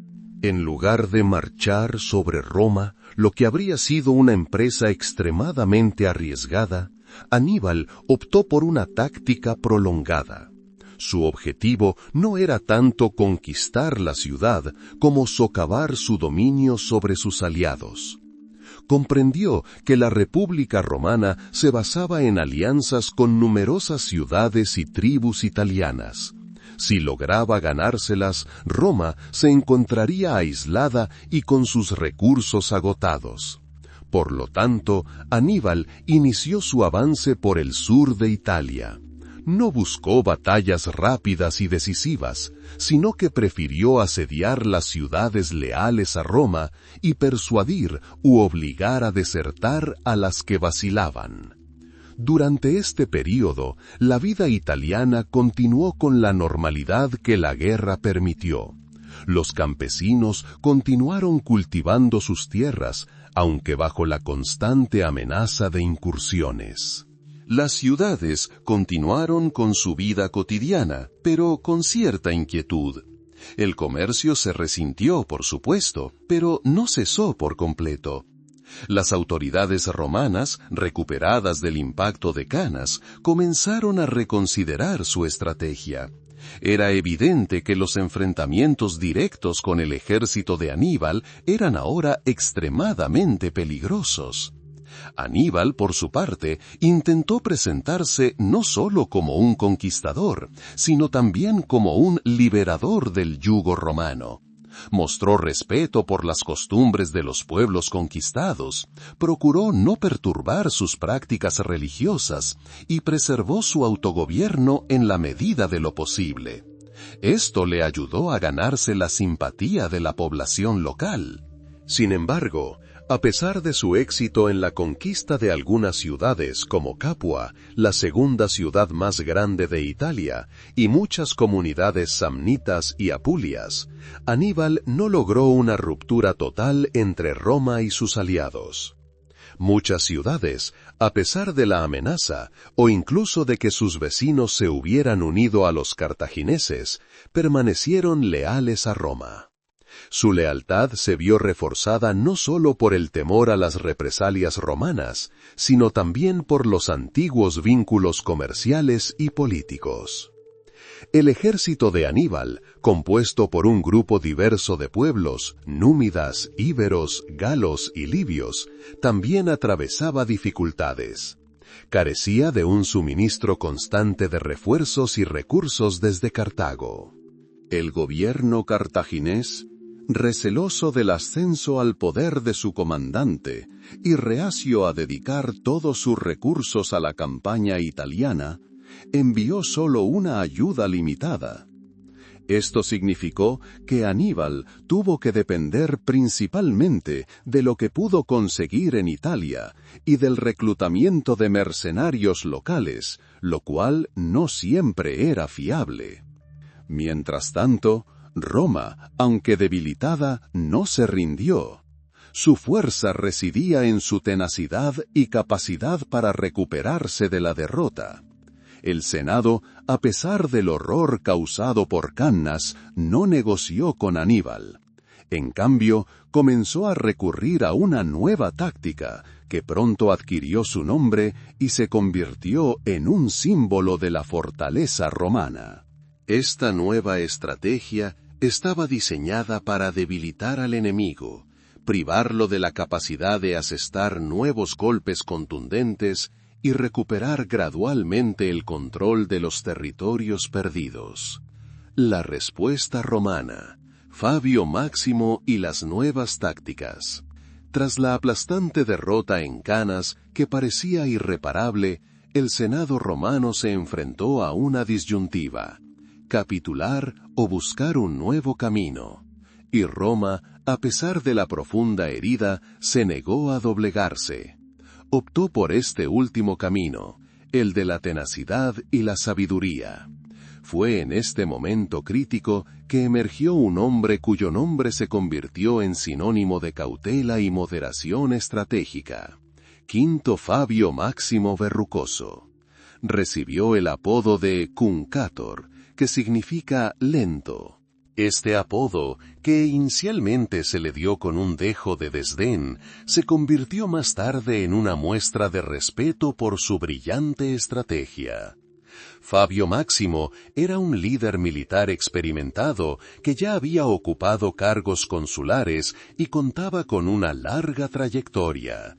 En lugar de marchar sobre Roma, lo que habría sido una empresa extremadamente arriesgada, Aníbal optó por una táctica prolongada. Su objetivo no era tanto conquistar la ciudad como socavar su dominio sobre sus aliados. Comprendió que la República Romana se basaba en alianzas con numerosas ciudades y tribus italianas. Si lograba ganárselas, Roma se encontraría aislada y con sus recursos agotados. Por lo tanto, Aníbal inició su avance por el sur de Italia. No buscó batallas rápidas y decisivas, sino que prefirió asediar las ciudades leales a Roma y persuadir u obligar a desertar a las que vacilaban. Durante este período, la vida italiana continuó con la normalidad que la guerra permitió. Los campesinos continuaron cultivando sus tierras, aunque bajo la constante amenaza de incursiones. Las ciudades continuaron con su vida cotidiana, pero con cierta inquietud. El comercio se resintió, por supuesto, pero no cesó por completo. Las autoridades romanas, recuperadas del impacto de Canas, comenzaron a reconsiderar su estrategia. Era evidente que los enfrentamientos directos con el ejército de Aníbal eran ahora extremadamente peligrosos. Aníbal, por su parte, intentó presentarse no solo como un conquistador, sino también como un liberador del yugo romano. Mostró respeto por las costumbres de los pueblos conquistados, procuró no perturbar sus prácticas religiosas y preservó su autogobierno en la medida de lo posible. Esto le ayudó a ganarse la simpatía de la población local. Sin embargo, a pesar de su éxito en la conquista de algunas ciudades como Capua, la segunda ciudad más grande de Italia, y muchas comunidades samnitas y apulias, Aníbal no logró una ruptura total entre Roma y sus aliados. Muchas ciudades, a pesar de la amenaza, o incluso de que sus vecinos se hubieran unido a los cartagineses, permanecieron leales a Roma. Su lealtad se vio reforzada no solo por el temor a las represalias romanas, sino también por los antiguos vínculos comerciales y políticos. El ejército de Aníbal, compuesto por un grupo diverso de pueblos, númidas, íberos, galos y libios, también atravesaba dificultades. Carecía de un suministro constante de refuerzos y recursos desde Cartago. El gobierno cartaginés, receloso del ascenso al poder de su comandante y reacio a dedicar todos sus recursos a la campaña italiana, envió solo una ayuda limitada. Esto significó que Aníbal tuvo que depender principalmente de lo que pudo conseguir en Italia y del reclutamiento de mercenarios locales, lo cual no siempre era fiable. Mientras tanto, Roma, aunque debilitada, no se rindió. Su fuerza residía en su tenacidad y capacidad para recuperarse de la derrota. El Senado, a pesar del horror causado por Cannas, no negoció con Aníbal. En cambio, comenzó a recurrir a una nueva táctica, que pronto adquirió su nombre y se convirtió en un símbolo de la fortaleza romana. Esta nueva estrategia estaba diseñada para debilitar al enemigo, privarlo de la capacidad de asestar nuevos golpes contundentes y recuperar gradualmente el control de los territorios perdidos. La respuesta romana, Fabio Máximo y las nuevas tácticas. Tras la aplastante derrota en Canas, que parecía irreparable, el Senado romano se enfrentó a una disyuntiva: capitular o buscar un nuevo camino. Y Roma, a pesar de la profunda herida, se negó a doblegarse. Optó por este último camino, el de la tenacidad y la sabiduría. Fue en este momento crítico que emergió un hombre cuyo nombre se convirtió en sinónimo de cautela y moderación estratégica: Quinto Fabio Máximo Verrucoso. Recibió el apodo de Cuncator, que significa lento. Este apodo, que inicialmente se le dio con un dejo de desdén, se convirtió más tarde en una muestra de respeto por su brillante estrategia. Fabio Máximo era un líder militar experimentado que ya había ocupado cargos consulares y contaba con una larga trayectoria.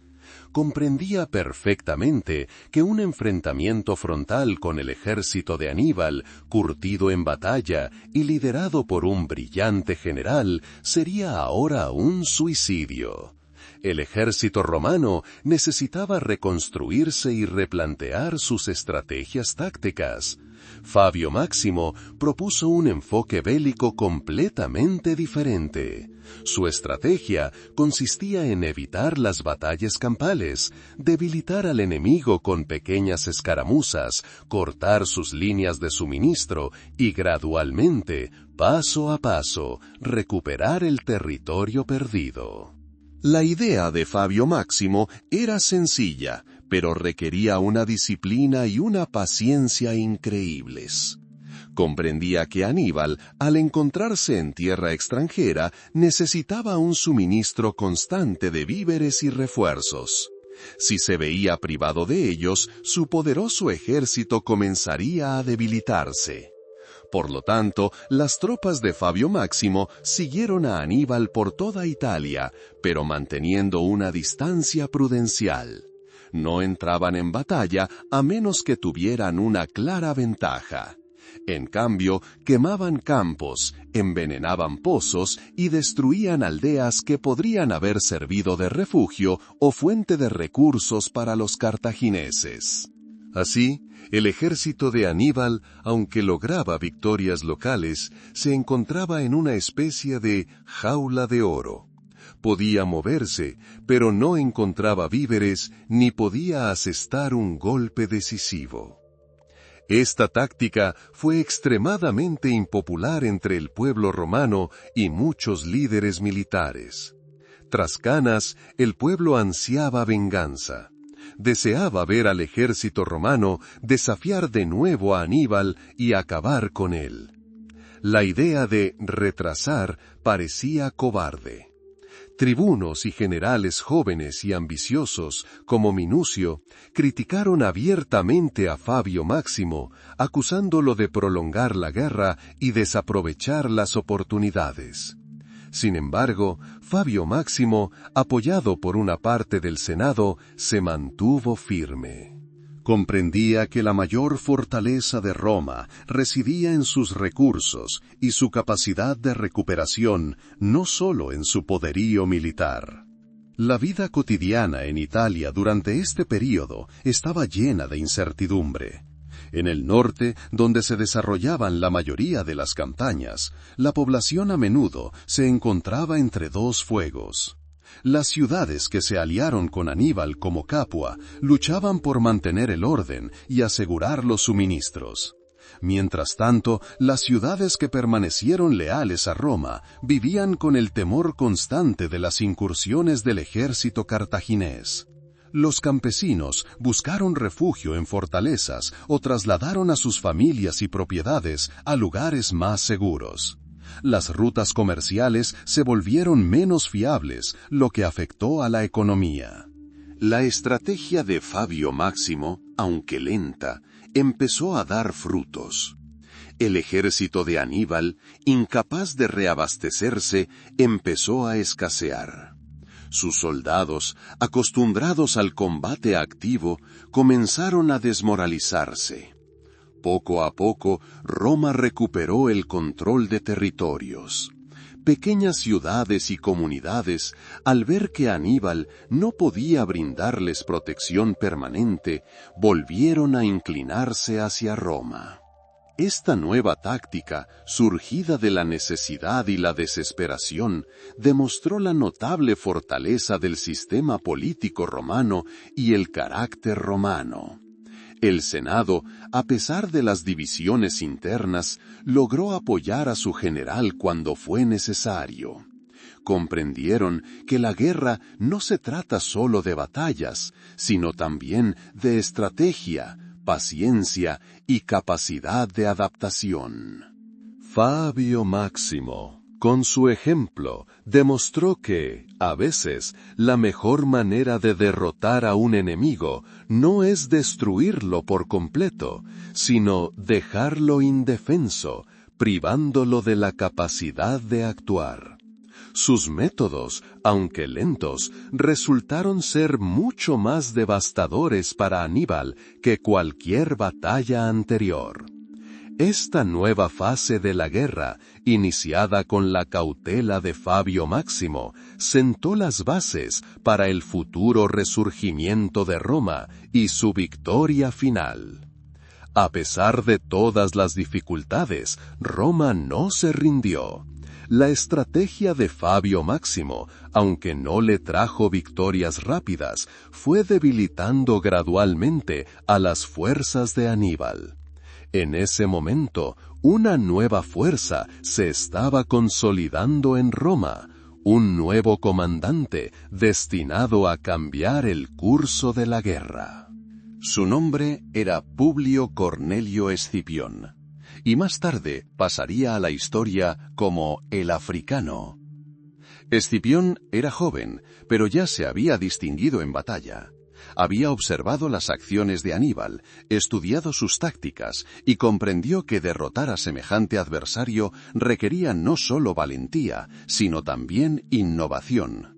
Comprendía perfectamente que un enfrentamiento frontal con el ejército de Aníbal, curtido en batalla y liderado por un brillante general, sería ahora un suicidio. El ejército romano necesitaba reconstruirse y replantear sus estrategias tácticas. Fabio Máximo propuso un enfoque bélico completamente diferente. Su estrategia consistía en evitar las batallas campales, debilitar al enemigo con pequeñas escaramuzas, cortar sus líneas de suministro y gradualmente, paso a paso, recuperar el territorio perdido. La idea de Fabio Máximo era sencilla, pero requería una disciplina y una paciencia increíbles. Comprendía que Aníbal, al encontrarse en tierra extranjera, necesitaba un suministro constante de víveres y refuerzos. Si se veía privado de ellos, su poderoso ejército comenzaría a debilitarse. Por lo tanto, las tropas de Fabio Máximo siguieron a Aníbal por toda Italia, pero manteniendo una distancia prudencial. No entraban en batalla a menos que tuvieran una clara ventaja. En cambio, quemaban campos, envenenaban pozos y destruían aldeas que podrían haber servido de refugio o fuente de recursos para los cartagineses. Así, el ejército de Aníbal, aunque lograba victorias locales, se encontraba en una especie de jaula de oro. Podía moverse, pero no encontraba víveres ni podía asestar un golpe decisivo. Esta táctica fue extremadamente impopular entre el pueblo romano y muchos líderes militares. Tras Canas, el pueblo ansiaba venganza. Deseaba ver al ejército romano desafiar de nuevo a Aníbal y acabar con él. La idea de retrasar parecía cobarde. Tribunos y generales jóvenes y ambiciosos, como Minucio, criticaron abiertamente a Fabio Máximo, acusándolo de prolongar la guerra y desaprovechar las oportunidades. Sin embargo, Fabio Máximo, apoyado por una parte del Senado, se mantuvo firme. Comprendía que la mayor fortaleza de Roma residía en sus recursos y su capacidad de recuperación, no solo en su poderío militar. La vida cotidiana en Italia durante este período estaba llena de incertidumbre. En el norte, donde se desarrollaban la mayoría de las campañas, la población a menudo se encontraba entre dos fuegos. Las ciudades que se aliaron con Aníbal como Capua luchaban por mantener el orden y asegurar los suministros. Mientras tanto, las ciudades que permanecieron leales a Roma vivían con el temor constante de las incursiones del ejército cartaginés. Los campesinos buscaron refugio en fortalezas o trasladaron a sus familias y propiedades a lugares más seguros. Las rutas comerciales se volvieron menos fiables, lo que afectó a la economía. La estrategia de Fabio Máximo, aunque lenta, empezó a dar frutos. El ejército de Aníbal, incapaz de reabastecerse, empezó a escasear. Sus soldados, acostumbrados al combate activo, comenzaron a desmoralizarse. Poco a poco, Roma recuperó el control de territorios. Pequeñas ciudades y comunidades, al ver que Aníbal no podía brindarles protección permanente, volvieron a inclinarse hacia Roma. Esta nueva táctica, surgida de la necesidad y la desesperación, demostró la notable fortaleza del sistema político romano y el carácter romano. El Senado, a pesar de las divisiones internas, logró apoyar a su general cuando fue necesario. Comprendieron que la guerra no se trata solo de batallas, sino también de estrategia, paciencia y capacidad de adaptación. Fabio Máximo, con su ejemplo, demostró que, a veces, la mejor manera de derrotar a un enemigo no es destruirlo por completo, sino dejarlo indefenso, privándolo de la capacidad de actuar. Sus métodos, aunque lentos, resultaron ser mucho más devastadores para Aníbal que cualquier batalla anterior. Esta nueva fase de la guerra, iniciada con la cautela de Fabio Máximo, sentó las bases para el futuro resurgimiento de Roma y su victoria final. A pesar de todas las dificultades, Roma no se rindió. La estrategia de Fabio Máximo, aunque no le trajo victorias rápidas, fue debilitando gradualmente a las fuerzas de Aníbal. En ese momento, una nueva fuerza se estaba consolidando en Roma, un nuevo comandante destinado a cambiar el curso de la guerra. Su nombre era Publio Cornelio Escipión. y más tarde pasaría a la historia como el africano. Escipión era joven, pero ya se había distinguido en batalla. Había observado las acciones de Aníbal, estudiado sus tácticas y comprendió que derrotar a semejante adversario requería no solo valentía, sino también innovación.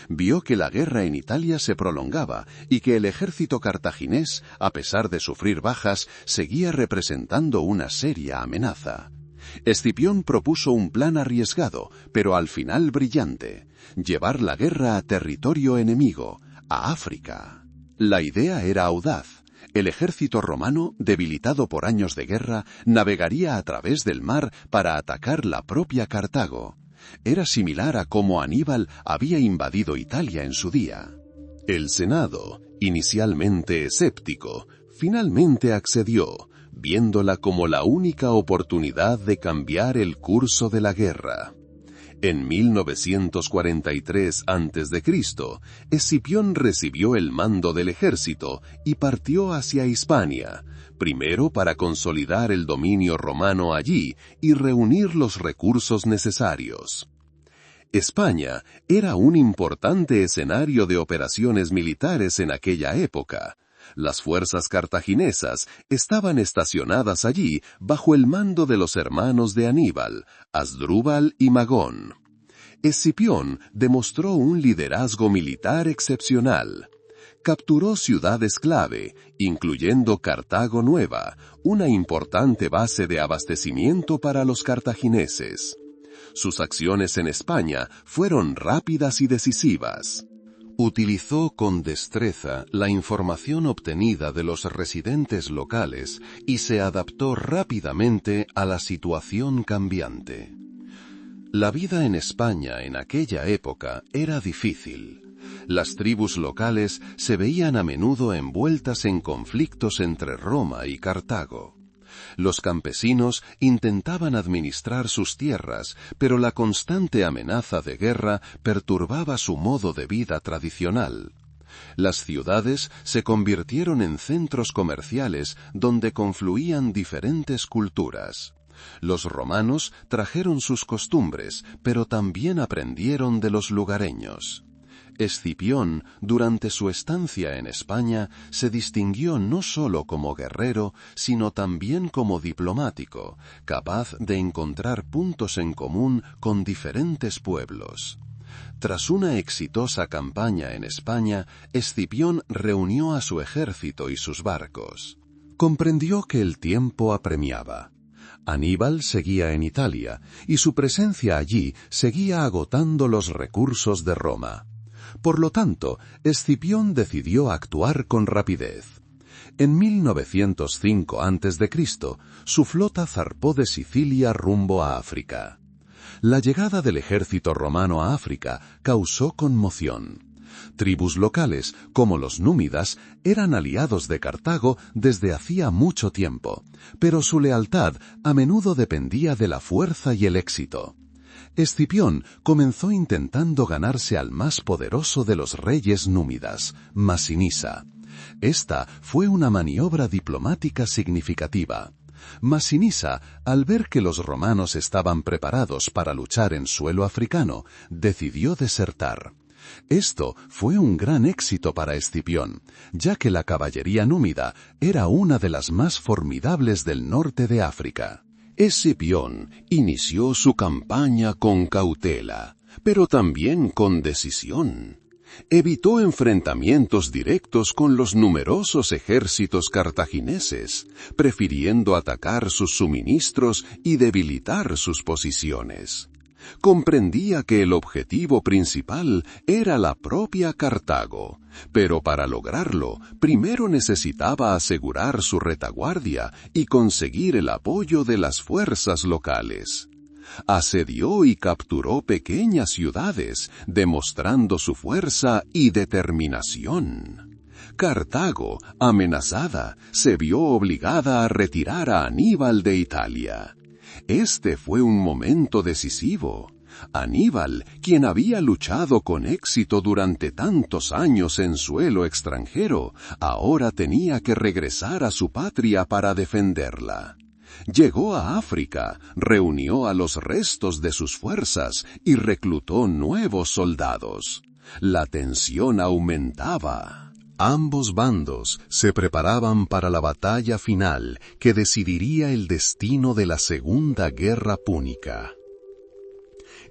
Vio que la guerra en Italia se prolongaba y que el ejército cartaginés, a pesar de sufrir bajas, seguía representando una seria amenaza. Escipión propuso un plan arriesgado, pero al final brillante: llevar la guerra a territorio enemigo, a África. La idea era audaz. El ejército romano, debilitado por años de guerra, navegaría a través del mar para atacar la propia Cartago. Era similar a cómo Aníbal había invadido Italia en su día. El Senado, inicialmente escéptico, finalmente accedió, viéndola como la única oportunidad de cambiar el curso de la guerra. En 1943 a.C., Escipión recibió el mando del ejército y partió hacia Hispania, primero para consolidar el dominio romano allí y reunir los recursos necesarios. España era un importante escenario de operaciones militares en aquella época. Las fuerzas cartaginesas estaban estacionadas allí bajo el mando de los hermanos de Aníbal, Asdrúbal y Magón. Escipión demostró un liderazgo militar excepcional. Capturó ciudades clave, incluyendo Cartago Nueva, una importante base de abastecimiento para los cartagineses. Sus acciones en España fueron rápidas y decisivas. Utilizó con destreza la información obtenida de los residentes locales y se adaptó rápidamente a la situación cambiante. La vida en España en aquella época era difícil. Las tribus locales se veían a menudo envueltas en conflictos entre Roma y Cartago. Los campesinos intentaban administrar sus tierras, pero la constante amenaza de guerra perturbaba su modo de vida tradicional. Las ciudades se convirtieron en centros comerciales donde confluían diferentes culturas. Los romanos trajeron sus costumbres, pero también aprendieron de los lugareños. Escipión, durante su estancia en España, se distinguió no solo como guerrero, sino también como diplomático, capaz de encontrar puntos en común con diferentes pueblos. Tras una exitosa campaña en España, Escipión reunió a su ejército y sus barcos. Comprendió que el tiempo apremiaba. Aníbal seguía en Italia, y su presencia allí seguía agotando los recursos de Roma. Por lo tanto, Escipión decidió actuar con rapidez. En 905 a.C., su flota zarpó de Sicilia rumbo a África. La llegada del ejército romano a África causó conmoción. Tribus locales, como los númidas, eran aliados de Cartago desde hacía mucho tiempo, pero su lealtad a menudo dependía de la fuerza y el éxito. Escipión comenzó intentando ganarse al más poderoso de los reyes númidas, Masinisa. Esta fue una maniobra diplomática significativa. Masinisa, al ver que los romanos estaban preparados para luchar en suelo africano, decidió desertar. Esto fue un gran éxito para Escipión, ya que la caballería númida era una de las más formidables del norte de África. Escipión inició su campaña con cautela, pero también con decisión. Evitó enfrentamientos directos con los numerosos ejércitos cartagineses, prefiriendo atacar sus suministros y debilitar sus posiciones. Comprendía que el objetivo principal era la propia Cartago, pero para lograrlo, primero necesitaba asegurar su retaguardia y conseguir el apoyo de las fuerzas locales. Asedió y capturó pequeñas ciudades, demostrando su fuerza y determinación. Cartago, amenazada, se vio obligada a retirar a Aníbal de Italia. Este fue un momento decisivo. Aníbal, quien había luchado con éxito durante tantos años en suelo extranjero, ahora tenía que regresar a su patria para defenderla. Llegó a África, reunió a los restos de sus fuerzas y reclutó nuevos soldados. La tensión aumentaba. Ambos bandos se preparaban para la batalla final que decidiría el destino de la Segunda Guerra Púnica.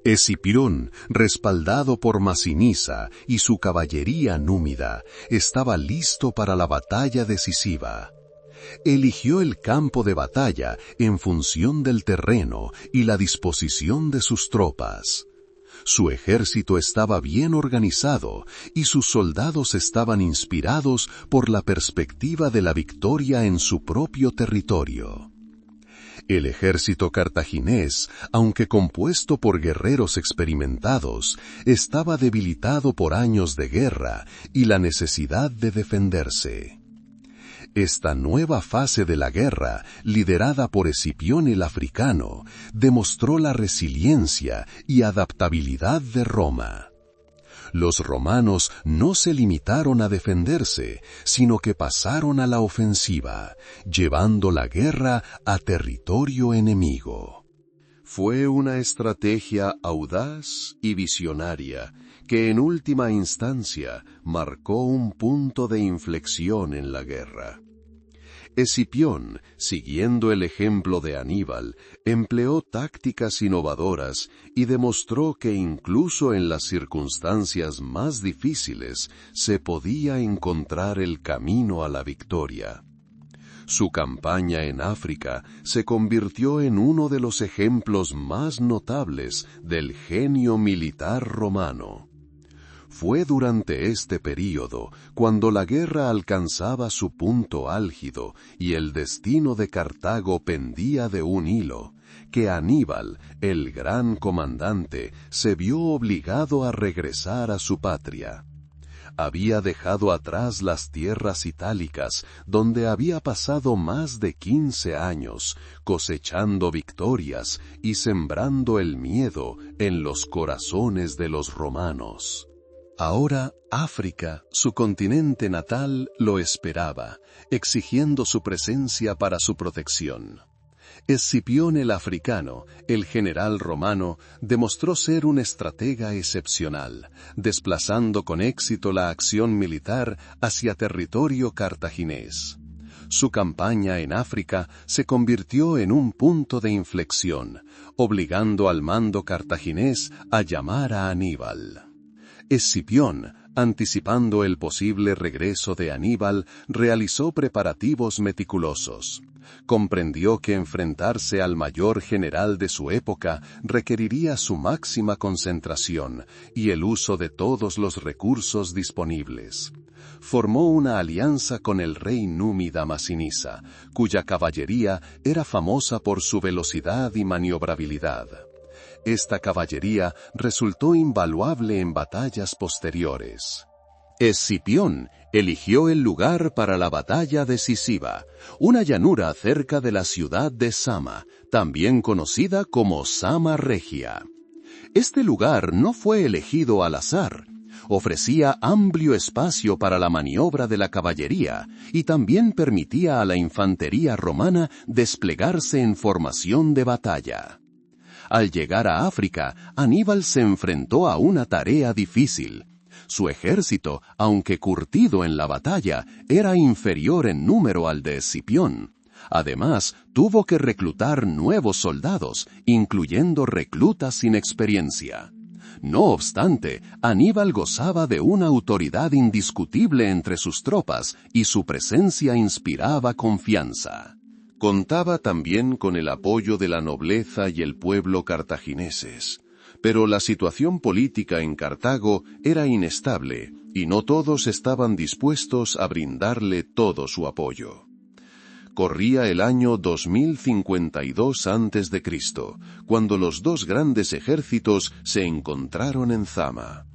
Escipión, respaldado por Masinisa y su caballería númida, estaba listo para la batalla decisiva. Eligió el campo de batalla en función del terreno y la disposición de sus tropas. Su ejército estaba bien organizado y sus soldados estaban inspirados por la perspectiva de la victoria en su propio territorio. El ejército cartaginés, aunque compuesto por guerreros experimentados, estaba debilitado por años de guerra y la necesidad de defenderse. Esta nueva fase de la guerra, liderada por Escipión el Africano, demostró la resiliencia y adaptabilidad de Roma. Los romanos no se limitaron a defenderse, sino que pasaron a la ofensiva, llevando la guerra a territorio enemigo. Fue una estrategia audaz y visionaria que en última instancia marcó un punto de inflexión en la guerra. Escipión, siguiendo el ejemplo de Aníbal, empleó tácticas innovadoras y demostró que incluso en las circunstancias más difíciles se podía encontrar el camino a la victoria. Su campaña en África se convirtió en uno de los ejemplos más notables del genio militar romano. Fue durante este período cuando la guerra alcanzaba su punto álgido y el destino de Cartago pendía de un hilo, que Aníbal, el gran comandante, se vio obligado a regresar a su patria. Había dejado atrás las tierras itálicas, donde había pasado más de 15 años, cosechando victorias y sembrando el miedo en los corazones de los romanos. Ahora África, su continente natal, lo esperaba, exigiendo su presencia para su protección. Escipión el Africano, el general romano, demostró ser un estratega excepcional, desplazando con éxito la acción militar hacia territorio cartaginés. Su campaña en África se convirtió en un punto de inflexión, obligando al mando cartaginés a llamar a Aníbal. Escipión, anticipando el posible regreso de Aníbal, realizó preparativos meticulosos. Comprendió que enfrentarse al mayor general de su época requeriría su máxima concentración y el uso de todos los recursos disponibles. Formó una alianza con el rey númida Masinisa, cuya caballería era famosa por su velocidad y maniobrabilidad. Esta caballería resultó invaluable en batallas posteriores. Escipión eligió el lugar para la batalla decisiva, una llanura cerca de la ciudad de Sama, también conocida como Sama Regia. Este lugar no fue elegido al azar. Ofrecía amplio espacio para la maniobra de la caballería y también permitía a la infantería romana desplegarse en formación de batalla. Al llegar a África, Aníbal se enfrentó a una tarea difícil. Su ejército, aunque curtido en la batalla, era inferior en número al de Escipión. Además, tuvo que reclutar nuevos soldados, incluyendo reclutas sin experiencia. No obstante, Aníbal gozaba de una autoridad indiscutible entre sus tropas y su presencia inspiraba confianza. Contaba también con el apoyo de la nobleza y el pueblo cartagineses. Pero la situación política en Cartago era inestable y no todos estaban dispuestos a brindarle todo su apoyo. Corría el año 2052 a.C., cuando los dos grandes ejércitos se encontraron en Zama.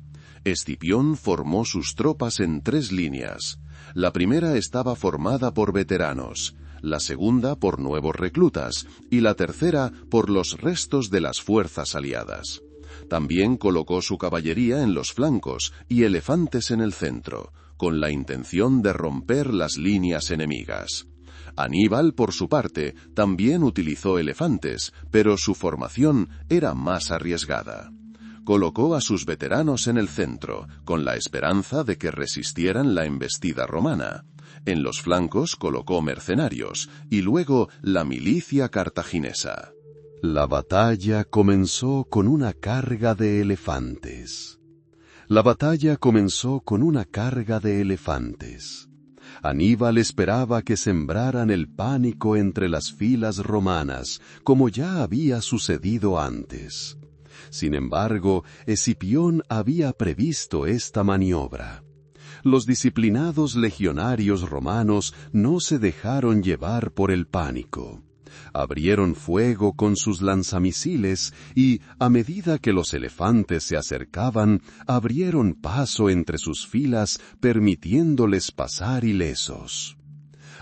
Escipión formó sus tropas en 3 líneas. La primera estaba formada por veteranos, la segunda por nuevos reclutas y la tercera por los restos de las fuerzas aliadas. También colocó su caballería en los flancos y elefantes en el centro, con la intención de romper las líneas enemigas. Aníbal, por su parte, también utilizó elefantes, pero su formación era más arriesgada. Colocó a sus veteranos en el centro, con la esperanza de que resistieran la embestida romana. En los flancos colocó mercenarios, y luego la milicia cartaginesa. La batalla comenzó con una carga de elefantes. Aníbal esperaba que sembraran el pánico entre las filas romanas, como ya había sucedido antes. Sin embargo, Escipión había previsto esta maniobra. Los disciplinados legionarios romanos no se dejaron llevar por el pánico. Abrieron fuego con sus lanzamisiles y, a medida que los elefantes se acercaban, abrieron paso entre sus filas, permitiéndoles pasar ilesos.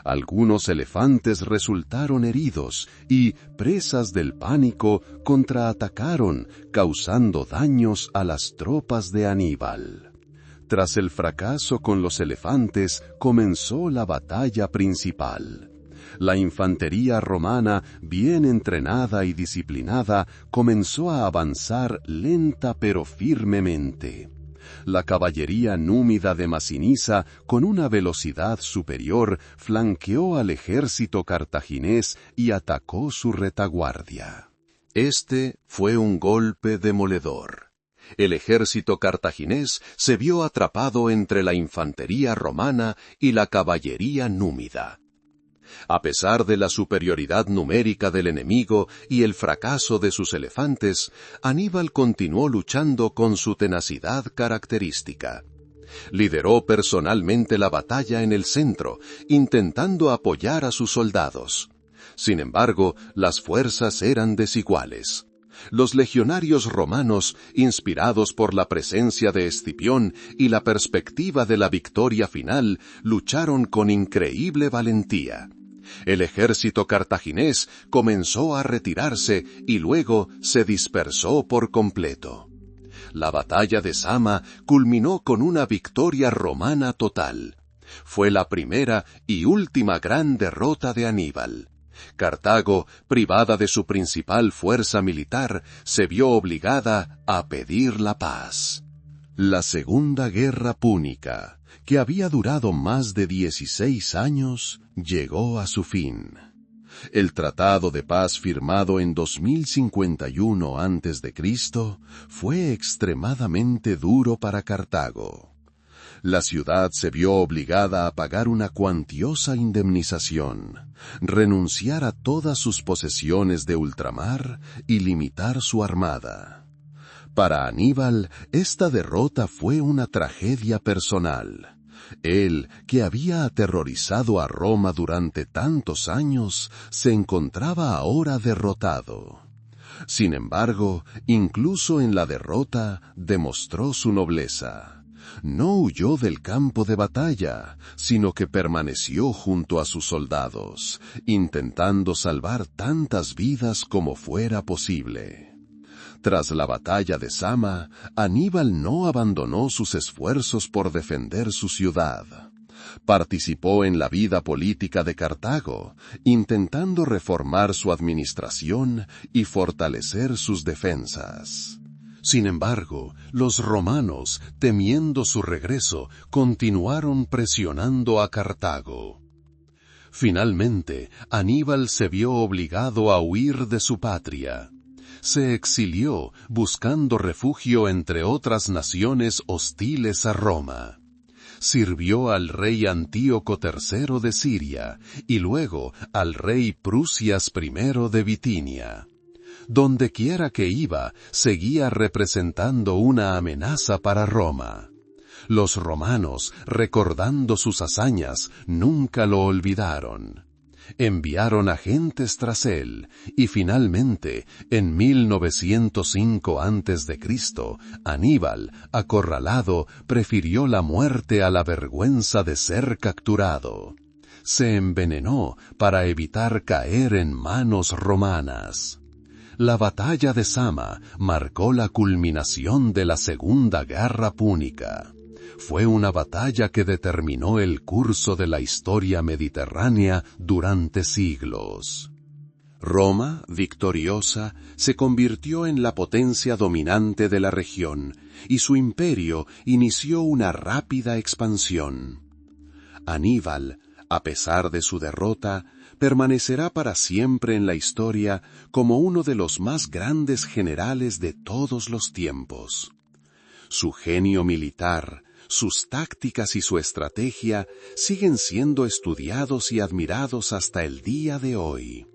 Algunos elefantes resultaron heridos y, presas del pánico, contraatacaron, causando daños a las tropas de Aníbal. Tras el fracaso con los elefantes, comenzó la batalla principal. La infantería romana, bien entrenada y disciplinada, comenzó a avanzar lenta pero firmemente. La caballería númida de Masinisa, con una velocidad superior, flanqueó al ejército cartaginés y atacó su retaguardia. Este fue un golpe demoledor. El ejército cartaginés se vio atrapado entre la infantería romana y la caballería númida. A pesar de la superioridad numérica del enemigo y el fracaso de sus elefantes, Aníbal continuó luchando con su tenacidad característica. Lideró personalmente la batalla en el centro, intentando apoyar a sus soldados. Sin embargo, las fuerzas eran desiguales. Los legionarios romanos, inspirados por la presencia de Escipión y la perspectiva de la victoria final, lucharon con increíble valentía. El ejército cartaginés comenzó a retirarse y luego se dispersó por completo. La batalla de Zama culminó con una victoria romana total. Fue la primera y última gran derrota de Aníbal. Cartago, privada de su principal fuerza militar, se vio obligada a pedir la paz. La Segunda Guerra Púnica, que había durado más de 16 años, llegó a su fin. El tratado de paz firmado en 2051 a.C. fue extremadamente duro para Cartago. La ciudad se vio obligada a pagar una cuantiosa indemnización, renunciar a todas sus posesiones de ultramar y limitar su armada. Para Aníbal, esta derrota fue una tragedia personal. Él, que había aterrorizado a Roma durante tantos años, se encontraba ahora derrotado. Sin embargo, incluso en la derrota, demostró su nobleza. No huyó del campo de batalla, sino que permaneció junto a sus soldados, intentando salvar tantas vidas como fuera posible. Tras la batalla de Zama, Aníbal no abandonó sus esfuerzos por defender su ciudad. Participó en la vida política de Cartago, intentando reformar su administración y fortalecer sus defensas. Sin embargo, los romanos, temiendo su regreso, continuaron presionando a Cartago. Finalmente, Aníbal se vio obligado a huir de su patria. Se exilió buscando refugio entre otras naciones hostiles a Roma. Sirvió al rey Antíoco III de Siria y luego al rey Prusias I de Bitinia. Dondequiera que iba, seguía representando una amenaza para Roma. Los romanos, recordando sus hazañas, nunca lo olvidaron. Enviaron agentes tras él, y finalmente, en 1905 a.C., Aníbal, acorralado, prefirió la muerte a la vergüenza de ser capturado. Se envenenó para evitar caer en manos romanas. La batalla de Zama marcó la culminación de la Segunda Guerra Púnica. Fue una batalla que determinó el curso de la historia mediterránea durante siglos. Roma, victoriosa, se convirtió en la potencia dominante de la región, y su imperio inició una rápida expansión. Aníbal, a pesar de su derrota, permanecerá para siempre en la historia como uno de los más grandes generales de todos los tiempos. Su genio militar, sus tácticas y su estrategia siguen siendo estudiados y admirados hasta el día de hoy.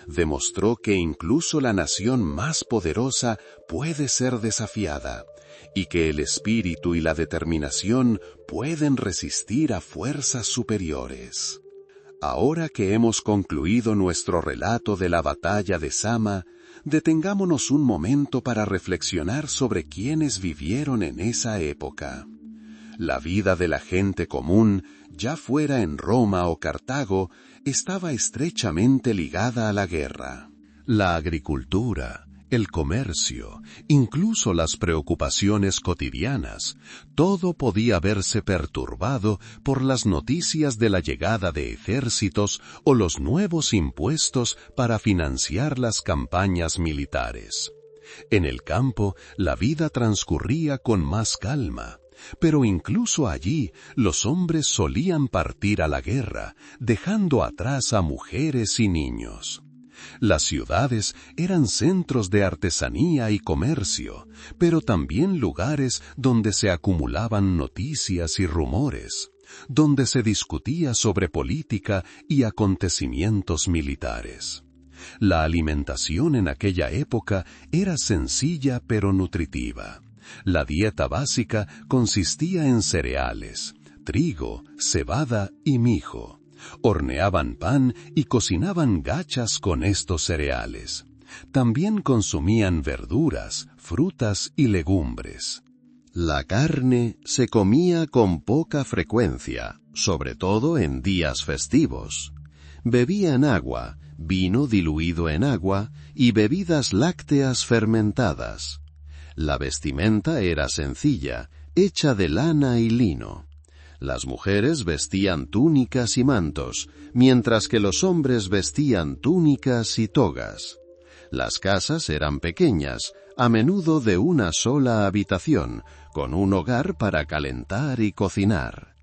Demostró que incluso la nación más poderosa puede ser desafiada, y que el espíritu y la determinación pueden resistir a fuerzas superiores. Ahora que hemos concluido nuestro relato de la batalla de Zama, detengámonos un momento para reflexionar sobre quienes vivieron en esa época. La vida de la gente común, ya fuera en Roma o Cartago, estaba estrechamente ligada a la guerra. La agricultura, el comercio, incluso las preocupaciones cotidianas, todo podía verse perturbado por las noticias de la llegada de ejércitos o los nuevos impuestos para financiar las campañas militares. En el campo, la vida transcurría con más calma. Pero incluso allí, los hombres solían partir a la guerra, dejando atrás a mujeres y niños. Las ciudades eran centros de artesanía y comercio, pero también lugares donde se acumulaban noticias y rumores, donde se discutía sobre política y acontecimientos militares. La alimentación en aquella época era sencilla pero nutritiva. La dieta básica consistía en cereales, trigo, cebada y mijo. Horneaban pan y cocinaban gachas con estos cereales. También consumían verduras, frutas y legumbres. La carne se comía con poca frecuencia, sobre todo en días festivos. Bebían agua, vino diluido en agua y bebidas lácteas fermentadas. La vestimenta era sencilla, hecha de lana y lino. Las mujeres vestían túnicas y mantos, mientras que los hombres vestían túnicas y togas. Las casas eran pequeñas, a menudo de una sola habitación, con un hogar para calentar y cocinar.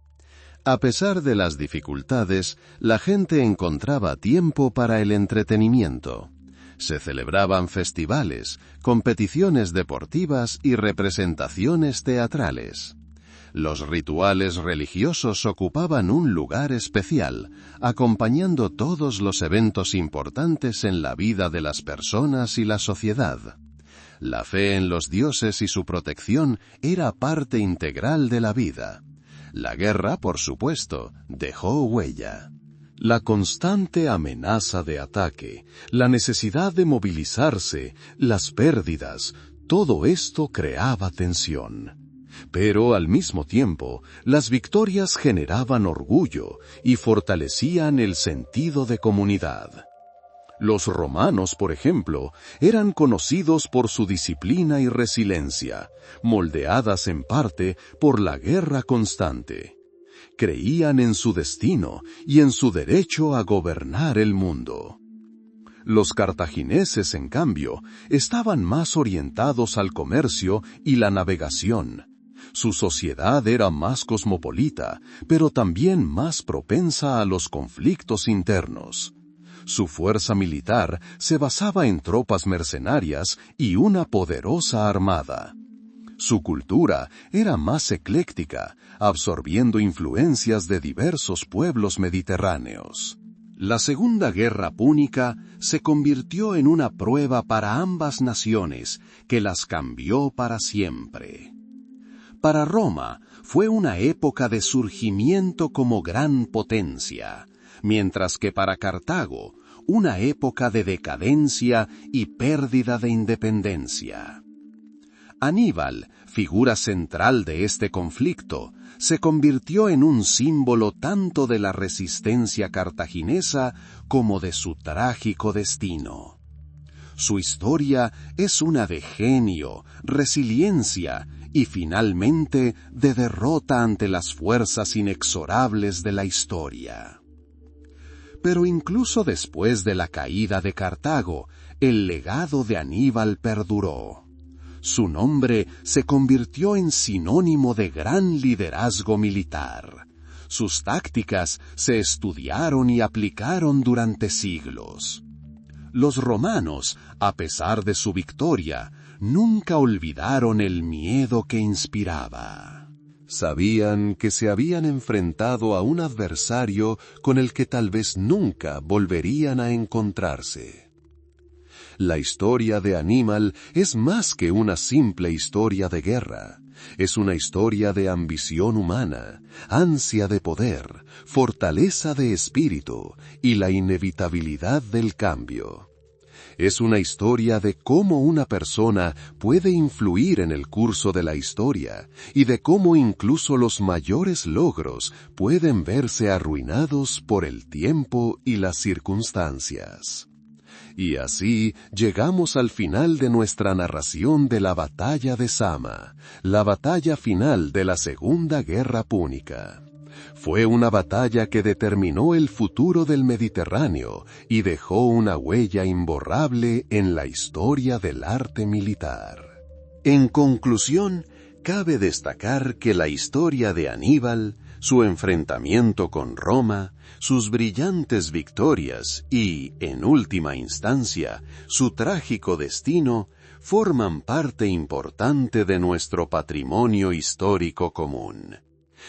A pesar de las dificultades, la gente encontraba tiempo para el entretenimiento. Se celebraban festivales, competiciones deportivas y representaciones teatrales. Los rituales religiosos ocupaban un lugar especial, acompañando todos los eventos importantes en la vida de las personas y la sociedad. La fe en los dioses y su protección era parte integral de la vida. La guerra, por supuesto, dejó huella. La constante amenaza de ataque, la necesidad de movilizarse, las pérdidas, todo esto creaba tensión. Pero al mismo tiempo, las victorias generaban orgullo y fortalecían el sentido de comunidad. Los romanos, por ejemplo, eran conocidos por su disciplina y resiliencia, moldeadas en parte por la guerra constante. Creían en su destino y en su derecho a gobernar el mundo. Los cartagineses, en cambio, estaban más orientados al comercio y la navegación. Su sociedad era más cosmopolita, pero también más propensa a los conflictos internos. Su fuerza militar se basaba en tropas mercenarias y una poderosa armada. Su cultura era más ecléctica, absorbiendo influencias de diversos pueblos mediterráneos. La Segunda Guerra Púnica se convirtió en una prueba para ambas naciones que las cambió para siempre. Para Roma fue una época de surgimiento como gran potencia, mientras que para Cartago, una época de decadencia y pérdida de independencia. Aníbal, figura central de este conflicto, se convirtió en un símbolo tanto de la resistencia cartaginesa como de su trágico destino. Su historia es una de genio, resiliencia y finalmente de derrota ante las fuerzas inexorables de la historia. Pero incluso después de la caída de Cartago, el legado de Aníbal perduró. Su nombre se convirtió en sinónimo de gran liderazgo militar. Sus tácticas se estudiaron y aplicaron durante siglos. Los romanos, a pesar de su victoria, nunca olvidaron el miedo que inspiraba. Sabían que se habían enfrentado a un adversario con el que tal vez nunca volverían a encontrarse. La historia de Aníbal es más que una simple historia de guerra. Es una historia de ambición humana, ansia de poder, fortaleza de espíritu y la inevitabilidad del cambio. Es una historia de cómo una persona puede influir en el curso de la historia y de cómo incluso los mayores logros pueden verse arruinados por el tiempo y las circunstancias. Y así llegamos al final de nuestra narración de la batalla de Zama, la batalla final de la Segunda Guerra Púnica. Fue una batalla que determinó el futuro del Mediterráneo y dejó una huella imborrable en la historia del arte militar. En conclusión, cabe destacar que la historia de Aníbal, su enfrentamiento con Roma, sus brillantes victorias y, en última instancia, su trágico destino, forman parte importante de nuestro patrimonio histórico común.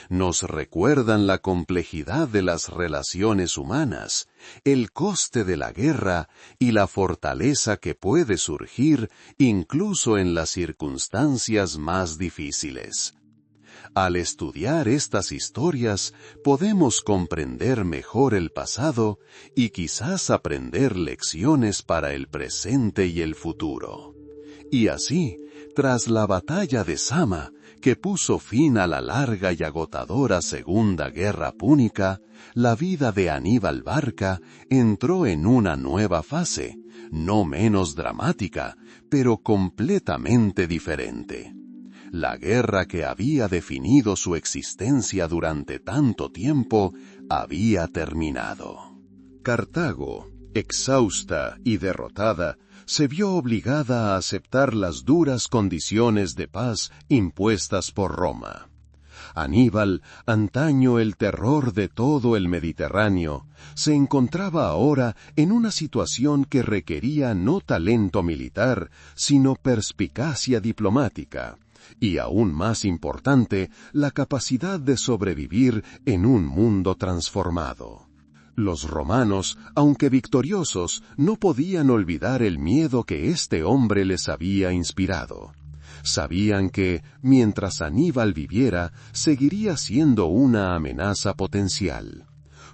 Nos recuerdan la complejidad de las relaciones humanas, el coste de la guerra y la fortaleza que puede surgir incluso en las circunstancias más difíciles. Al estudiar estas historias, podemos comprender mejor el pasado y quizás aprender lecciones para el presente y el futuro. Y así, tras la batalla de Zama, que puso fin a la larga y agotadora Segunda Guerra Púnica, la vida de Aníbal Barca entró en una nueva fase, no menos dramática, pero completamente diferente. La guerra que había definido su existencia durante tanto tiempo había terminado. Cartago, exhausta y derrotada, se vio obligada a aceptar las duras condiciones de paz impuestas por Roma. Aníbal, antaño el terror de todo el Mediterráneo, se encontraba ahora en una situación que requería no talento militar, sino perspicacia diplomática, y aún más importante, la capacidad de sobrevivir en un mundo transformado. Los romanos, aunque victoriosos, no podían olvidar el miedo que este hombre les había inspirado. Sabían que, mientras Aníbal viviera, seguiría siendo una amenaza potencial.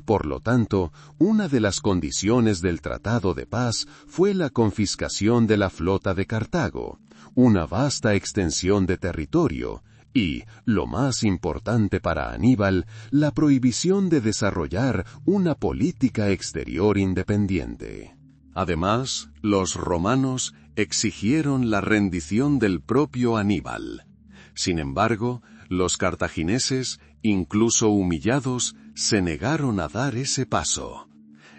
Por lo tanto, una de las condiciones del Tratado de Paz fue la confiscación de la flota de Cartago, una vasta extensión de territorio, y, lo más importante para Aníbal, la prohibición de desarrollar una política exterior independiente. Además, los romanos exigieron la rendición del propio Aníbal. Sin embargo, los cartagineses, incluso humillados, se negaron a dar ese paso.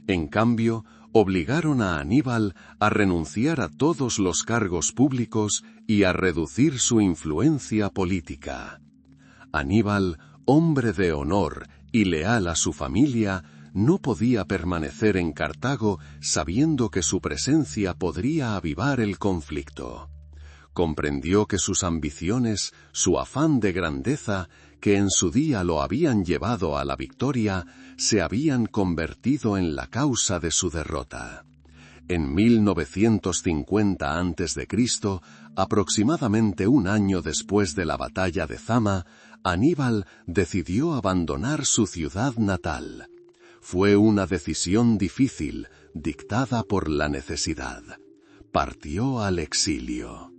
En cambio, obligaron a Aníbal a renunciar a todos los cargos públicos y a reducir su influencia política. Aníbal, hombre de honor y leal a su familia, no podía permanecer en Cartago sabiendo que su presencia podría avivar el conflicto. Comprendió que sus ambiciones, su afán de grandeza, que en su día lo habían llevado a la victoria, se habían convertido en la causa de su derrota. En 1950 a.C., aproximadamente un año después de la batalla de Zama, Aníbal decidió abandonar su ciudad natal. Fue una decisión difícil, dictada por la necesidad. Partió al exilio.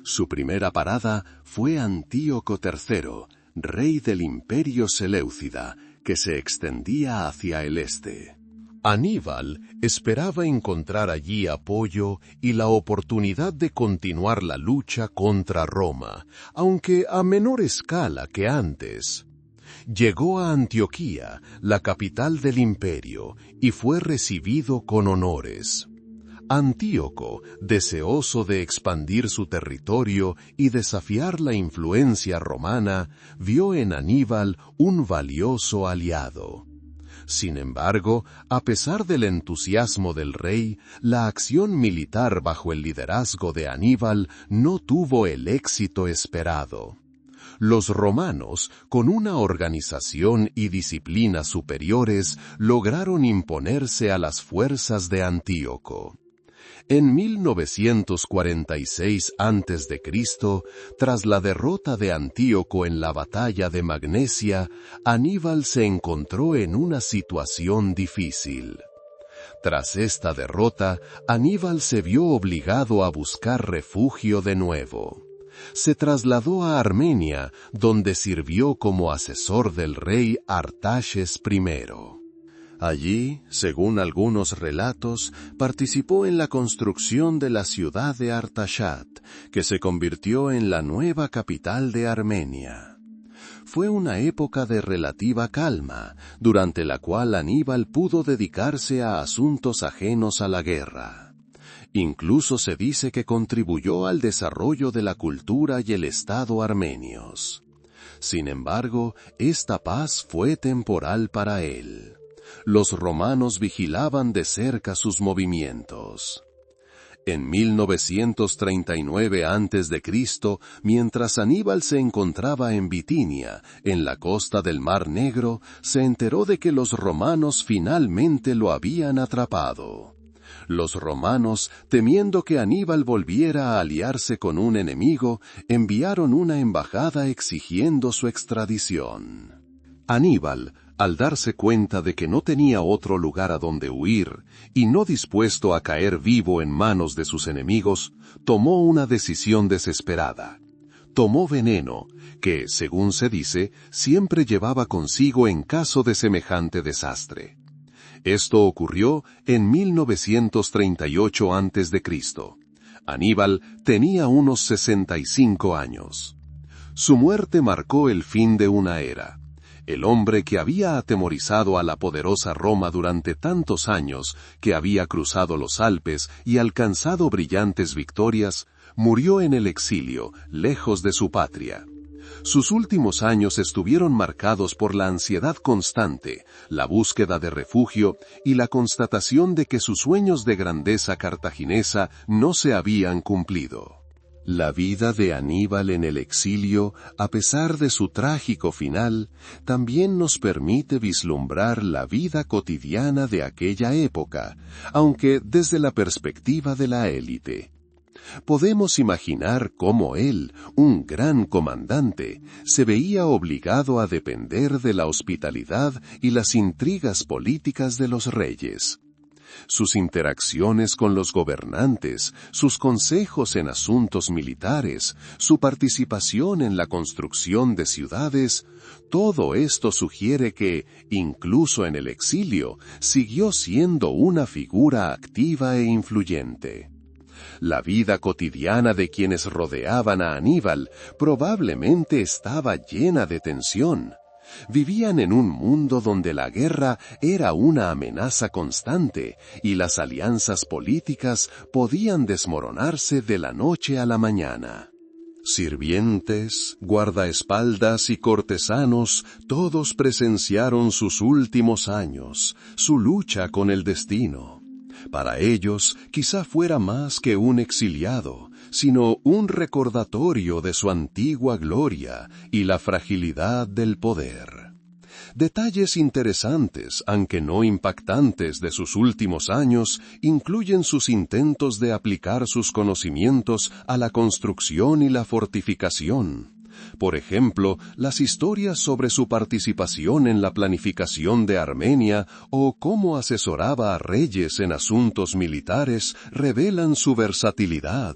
Su primera parada fue Antíoco III, rey del Imperio Seleucida, que se extendía hacia el este. Aníbal esperaba encontrar allí apoyo y la oportunidad de continuar la lucha contra Roma, aunque a menor escala que antes. Llegó a Antioquía, la capital del imperio, y fue recibido con honores. Antíoco, deseoso de expandir su territorio y desafiar la influencia romana, vio en Aníbal un valioso aliado. Sin embargo, a pesar del entusiasmo del rey, la acción militar bajo el liderazgo de Aníbal no tuvo el éxito esperado. Los romanos, con una organización y disciplina superiores, lograron imponerse a las fuerzas de Antíoco. En 946 a.C., tras la derrota de Antíoco en la batalla de Magnesia, Aníbal se encontró en una situación difícil. Tras esta derrota, Aníbal se vio obligado a buscar refugio de nuevo. Se trasladó a Armenia, donde sirvió como asesor del rey Artaxerxes I. Allí, según algunos relatos, participó en la construcción de la ciudad de Artashat, que se convirtió en la nueva capital de Armenia. Fue una época de relativa calma, durante la cual Aníbal pudo dedicarse a asuntos ajenos a la guerra. Incluso se dice que contribuyó al desarrollo de la cultura y el Estado armenios. Sin embargo, esta paz fue temporal para él. Los romanos vigilaban de cerca sus movimientos. En 939 a.C., mientras Aníbal se encontraba en Bitinia, en la costa del Mar Negro, se enteró de que los romanos finalmente lo habían atrapado. Los romanos, temiendo que Aníbal volviera a aliarse con un enemigo, enviaron una embajada exigiendo su extradición. Aníbal, al darse cuenta de que no tenía otro lugar a donde huir, y no dispuesto a caer vivo en manos de sus enemigos, tomó una decisión desesperada. Tomó veneno, que, según se dice, siempre llevaba consigo en caso de semejante desastre. Esto ocurrió en 938 a.C. Aníbal tenía unos 65 años. Su muerte marcó el fin de una era. El hombre que había atemorizado a la poderosa Roma durante tantos años, que había cruzado los Alpes y alcanzado brillantes victorias, murió en el exilio, lejos de su patria. Sus últimos años estuvieron marcados por la ansiedad constante, la búsqueda de refugio y la constatación de que sus sueños de grandeza cartaginesa no se habían cumplido. La vida de Aníbal en el exilio, a pesar de su trágico final, también nos permite vislumbrar la vida cotidiana de aquella época, aunque desde la perspectiva de la élite. Podemos imaginar cómo él, un gran comandante, se veía obligado a depender de la hospitalidad y las intrigas políticas de los reyes. Sus interacciones con los gobernantes, sus consejos en asuntos militares, su participación en la construcción de ciudades, todo esto sugiere que, incluso en el exilio, siguió siendo una figura activa e influyente. La vida cotidiana de quienes rodeaban a Aníbal probablemente estaba llena de tensión. Vivían en un mundo donde la guerra era una amenaza constante y las alianzas políticas podían desmoronarse de la noche a la mañana. Sirvientes, guardaespaldas y cortesanos, todos presenciaron sus últimos años, su lucha con el destino. Para ellos, quizá fuera más que un exiliado, sino un recordatorio de su antigua gloria y la fragilidad del poder. Detalles interesantes, aunque no impactantes, de sus últimos años incluyen sus intentos de aplicar sus conocimientos a la construcción y la fortificación. Por ejemplo, las historias sobre su participación en la planificación de Armenia o cómo asesoraba a reyes en asuntos militares revelan su versatilidad.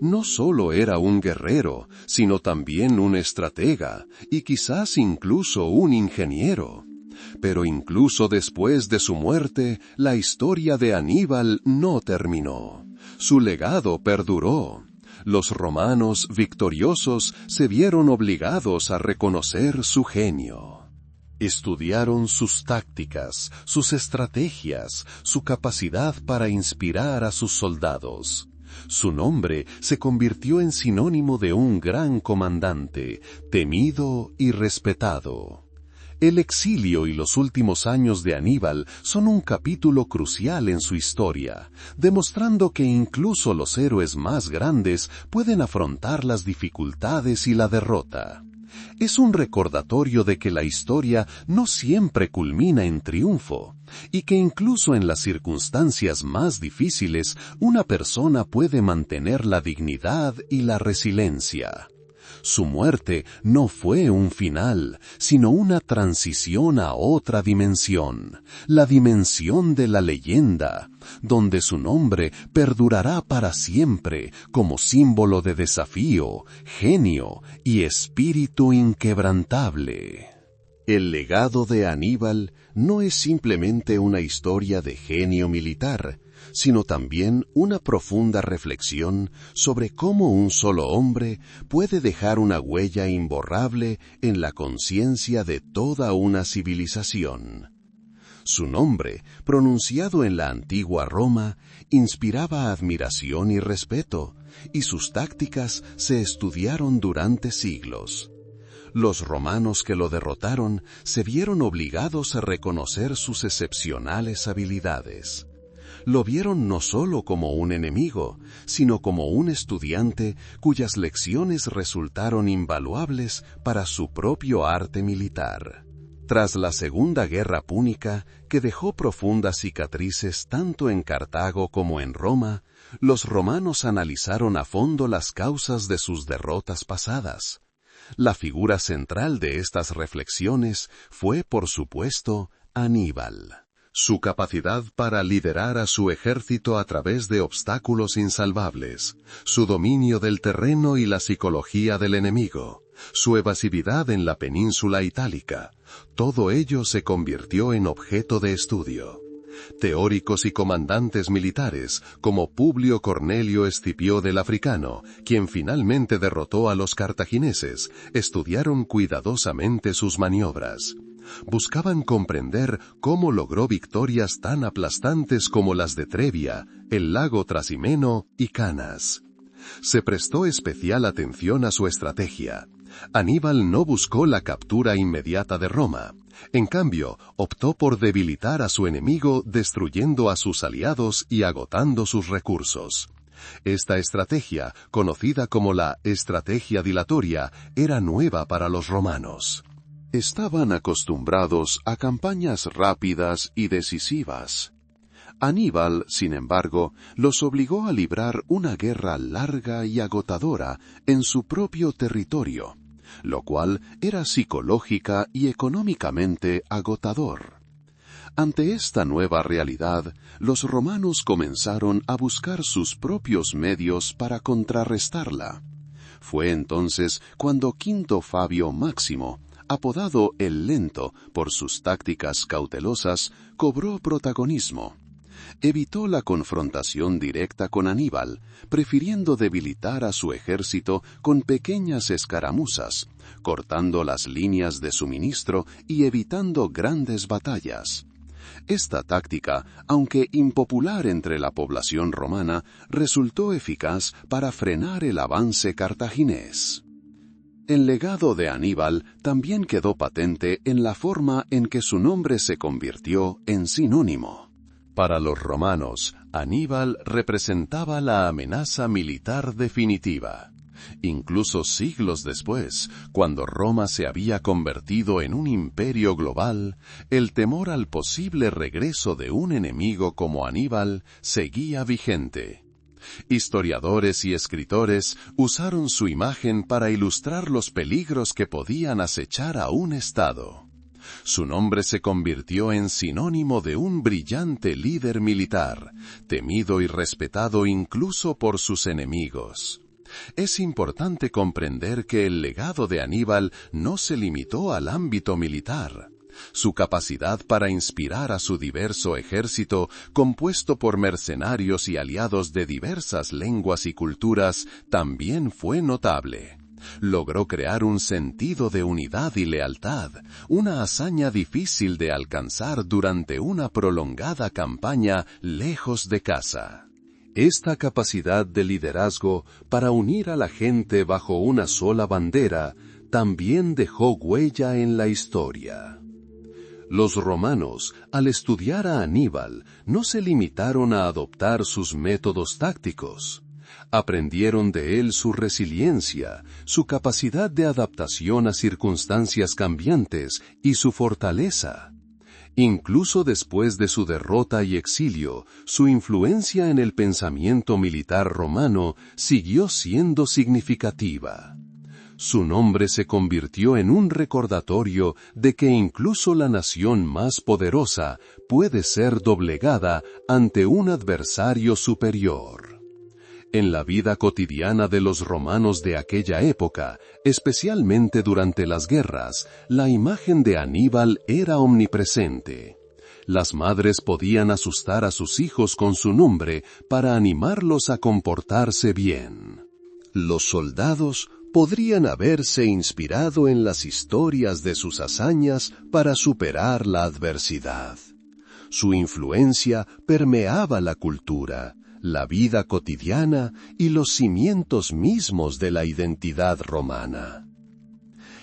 No solo era un guerrero, sino también un estratega, y quizás incluso un ingeniero. Pero incluso después de su muerte, la historia de Aníbal no terminó. Su legado perduró. Los romanos victoriosos se vieron obligados a reconocer su genio. Estudiaron sus tácticas, sus estrategias, su capacidad para inspirar a sus soldados. Su nombre se convirtió en sinónimo de un gran comandante, temido y respetado. El exilio y los últimos años de Aníbal son un capítulo crucial en su historia, demostrando que incluso los héroes más grandes pueden afrontar las dificultades y la derrota. Es un recordatorio de que la historia no siempre culmina en triunfo, y que incluso en las circunstancias más difíciles, una persona puede mantener la dignidad y la resiliencia. Su muerte no fue un final, sino una transición a otra dimensión, la dimensión de la leyenda, donde su nombre perdurará para siempre como símbolo de desafío, genio y espíritu inquebrantable. El legado de Aníbal no es simplemente una historia de genio militar, sino también una profunda reflexión sobre cómo un solo hombre puede dejar una huella imborrable en la conciencia de toda una civilización. Su nombre, pronunciado en la antigua Roma, inspiraba admiración y respeto, y sus tácticas se estudiaron durante siglos. Los romanos que lo derrotaron se vieron obligados a reconocer sus excepcionales habilidades. Lo vieron no solo como un enemigo, sino como un estudiante cuyas lecciones resultaron invaluables para su propio arte militar. Tras la Segunda Guerra Púnica, que dejó profundas cicatrices tanto en Cartago como en Roma, los romanos analizaron a fondo las causas de sus derrotas pasadas. La figura central de estas reflexiones fue, por supuesto, Aníbal. Su capacidad para liderar a su ejército a través de obstáculos insalvables, su dominio del terreno y la psicología del enemigo, su evasividad en la península itálica, todo ello se convirtió en objeto de estudio. Teóricos y comandantes militares, como Publio Cornelio Escipión del Africano, quien finalmente derrotó a los cartagineses, estudiaron cuidadosamente sus maniobras. Buscaban comprender cómo logró victorias tan aplastantes como las de Trebia, el lago Trasimeno y Canas. Se prestó especial atención a su estrategia. Aníbal no buscó la captura inmediata de Roma. En cambio, optó por debilitar a su enemigo destruyendo a sus aliados y agotando sus recursos. Esta estrategia, conocida como la estrategia dilatoria, era nueva para los romanos. Estaban acostumbrados a campañas rápidas y decisivas. Aníbal, sin embargo, los obligó a librar una guerra larga y agotadora en su propio territorio, lo cual era psicológica y económicamente agotador. Ante esta nueva realidad, los romanos comenzaron a buscar sus propios medios para contrarrestarla. Fue entonces cuando Quinto Fabio Máximo, apodado el Lento por sus tácticas cautelosas, cobró protagonismo. Evitó la confrontación directa con Aníbal, prefiriendo debilitar a su ejército con pequeñas escaramuzas, cortando las líneas de suministro y evitando grandes batallas. Esta táctica, aunque impopular entre la población romana, resultó eficaz para frenar el avance cartaginés. El legado de Aníbal también quedó patente en la forma en que su nombre se convirtió en sinónimo. Para los romanos, Aníbal representaba la amenaza militar definitiva. Incluso siglos después, cuando Roma se había convertido en un imperio global, el temor al posible regreso de un enemigo como Aníbal seguía vigente. Historiadores y escritores usaron su imagen para ilustrar los peligros que podían acechar a un estado. Su nombre se convirtió en sinónimo de un brillante líder militar, temido y respetado incluso por sus enemigos. Es importante comprender que el legado de Aníbal no se limitó al ámbito militar. Su capacidad para inspirar a su diverso ejército, compuesto por mercenarios y aliados de diversas lenguas y culturas, también fue notable. Logró crear un sentido de unidad y lealtad, una hazaña difícil de alcanzar durante una prolongada campaña lejos de casa. Esta capacidad de liderazgo para unir a la gente bajo una sola bandera también dejó huella en la historia. Los romanos, al estudiar a Aníbal, no se limitaron a adoptar sus métodos tácticos. Aprendieron de él su resiliencia, su capacidad de adaptación a circunstancias cambiantes y su fortaleza. Incluso después de su derrota y exilio, su influencia en el pensamiento militar romano siguió siendo significativa. Su nombre se convirtió en un recordatorio de que incluso la nación más poderosa puede ser doblegada ante un adversario superior. En la vida cotidiana de los romanos de aquella época, especialmente durante las guerras, la imagen de Aníbal era omnipresente. Las madres podían asustar a sus hijos con su nombre para animarlos a comportarse bien. Los soldados podrían haberse inspirado en las historias de sus hazañas para superar la adversidad. Su influencia permeaba la cultura, la vida cotidiana y los cimientos mismos de la identidad romana.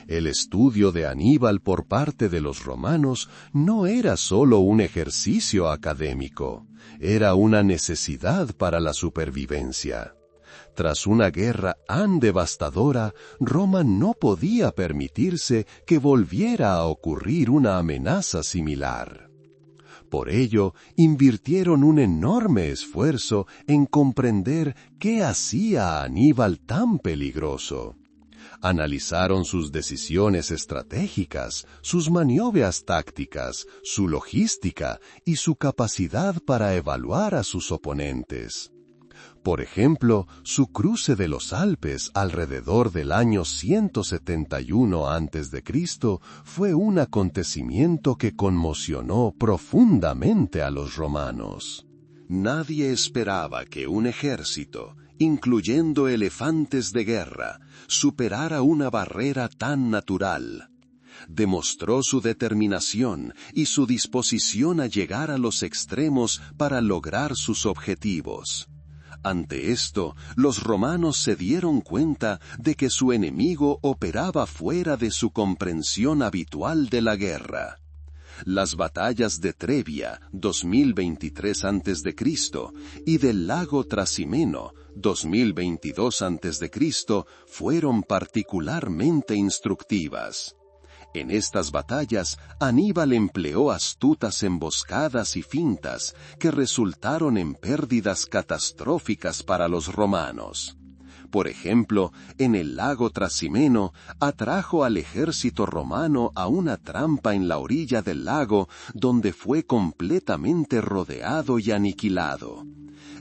El estudio de Aníbal por parte de los romanos no era solo un ejercicio académico, era una necesidad para la supervivencia. Tras una guerra tan devastadora, Roma no podía permitirse que volviera a ocurrir una amenaza similar. Por ello, invirtieron un enorme esfuerzo en comprender qué hacía a Aníbal tan peligroso. Analizaron sus decisiones estratégicas, sus maniobras tácticas, su logística y su capacidad para evaluar a sus oponentes. Por ejemplo, su cruce de los Alpes alrededor del año 171 a.C. fue un acontecimiento que conmocionó profundamente a los romanos. Nadie esperaba que un ejército, incluyendo elefantes de guerra, superara una barrera tan natural. Demostró su determinación y su disposición a llegar a los extremos para lograr sus objetivos. Ante esto, los romanos se dieron cuenta de que su enemigo operaba fuera de su comprensión habitual de la guerra. Las batallas de Trebia, 2023 a.C., y del lago Trasimeno, 2022 a.C., fueron particularmente instructivas. En estas batallas, Aníbal empleó astutas emboscadas y fintas que resultaron en pérdidas catastróficas para los romanos. Por ejemplo, en el lago Trasimeno, atrajo al ejército romano a una trampa en la orilla del lago, donde fue completamente rodeado y aniquilado.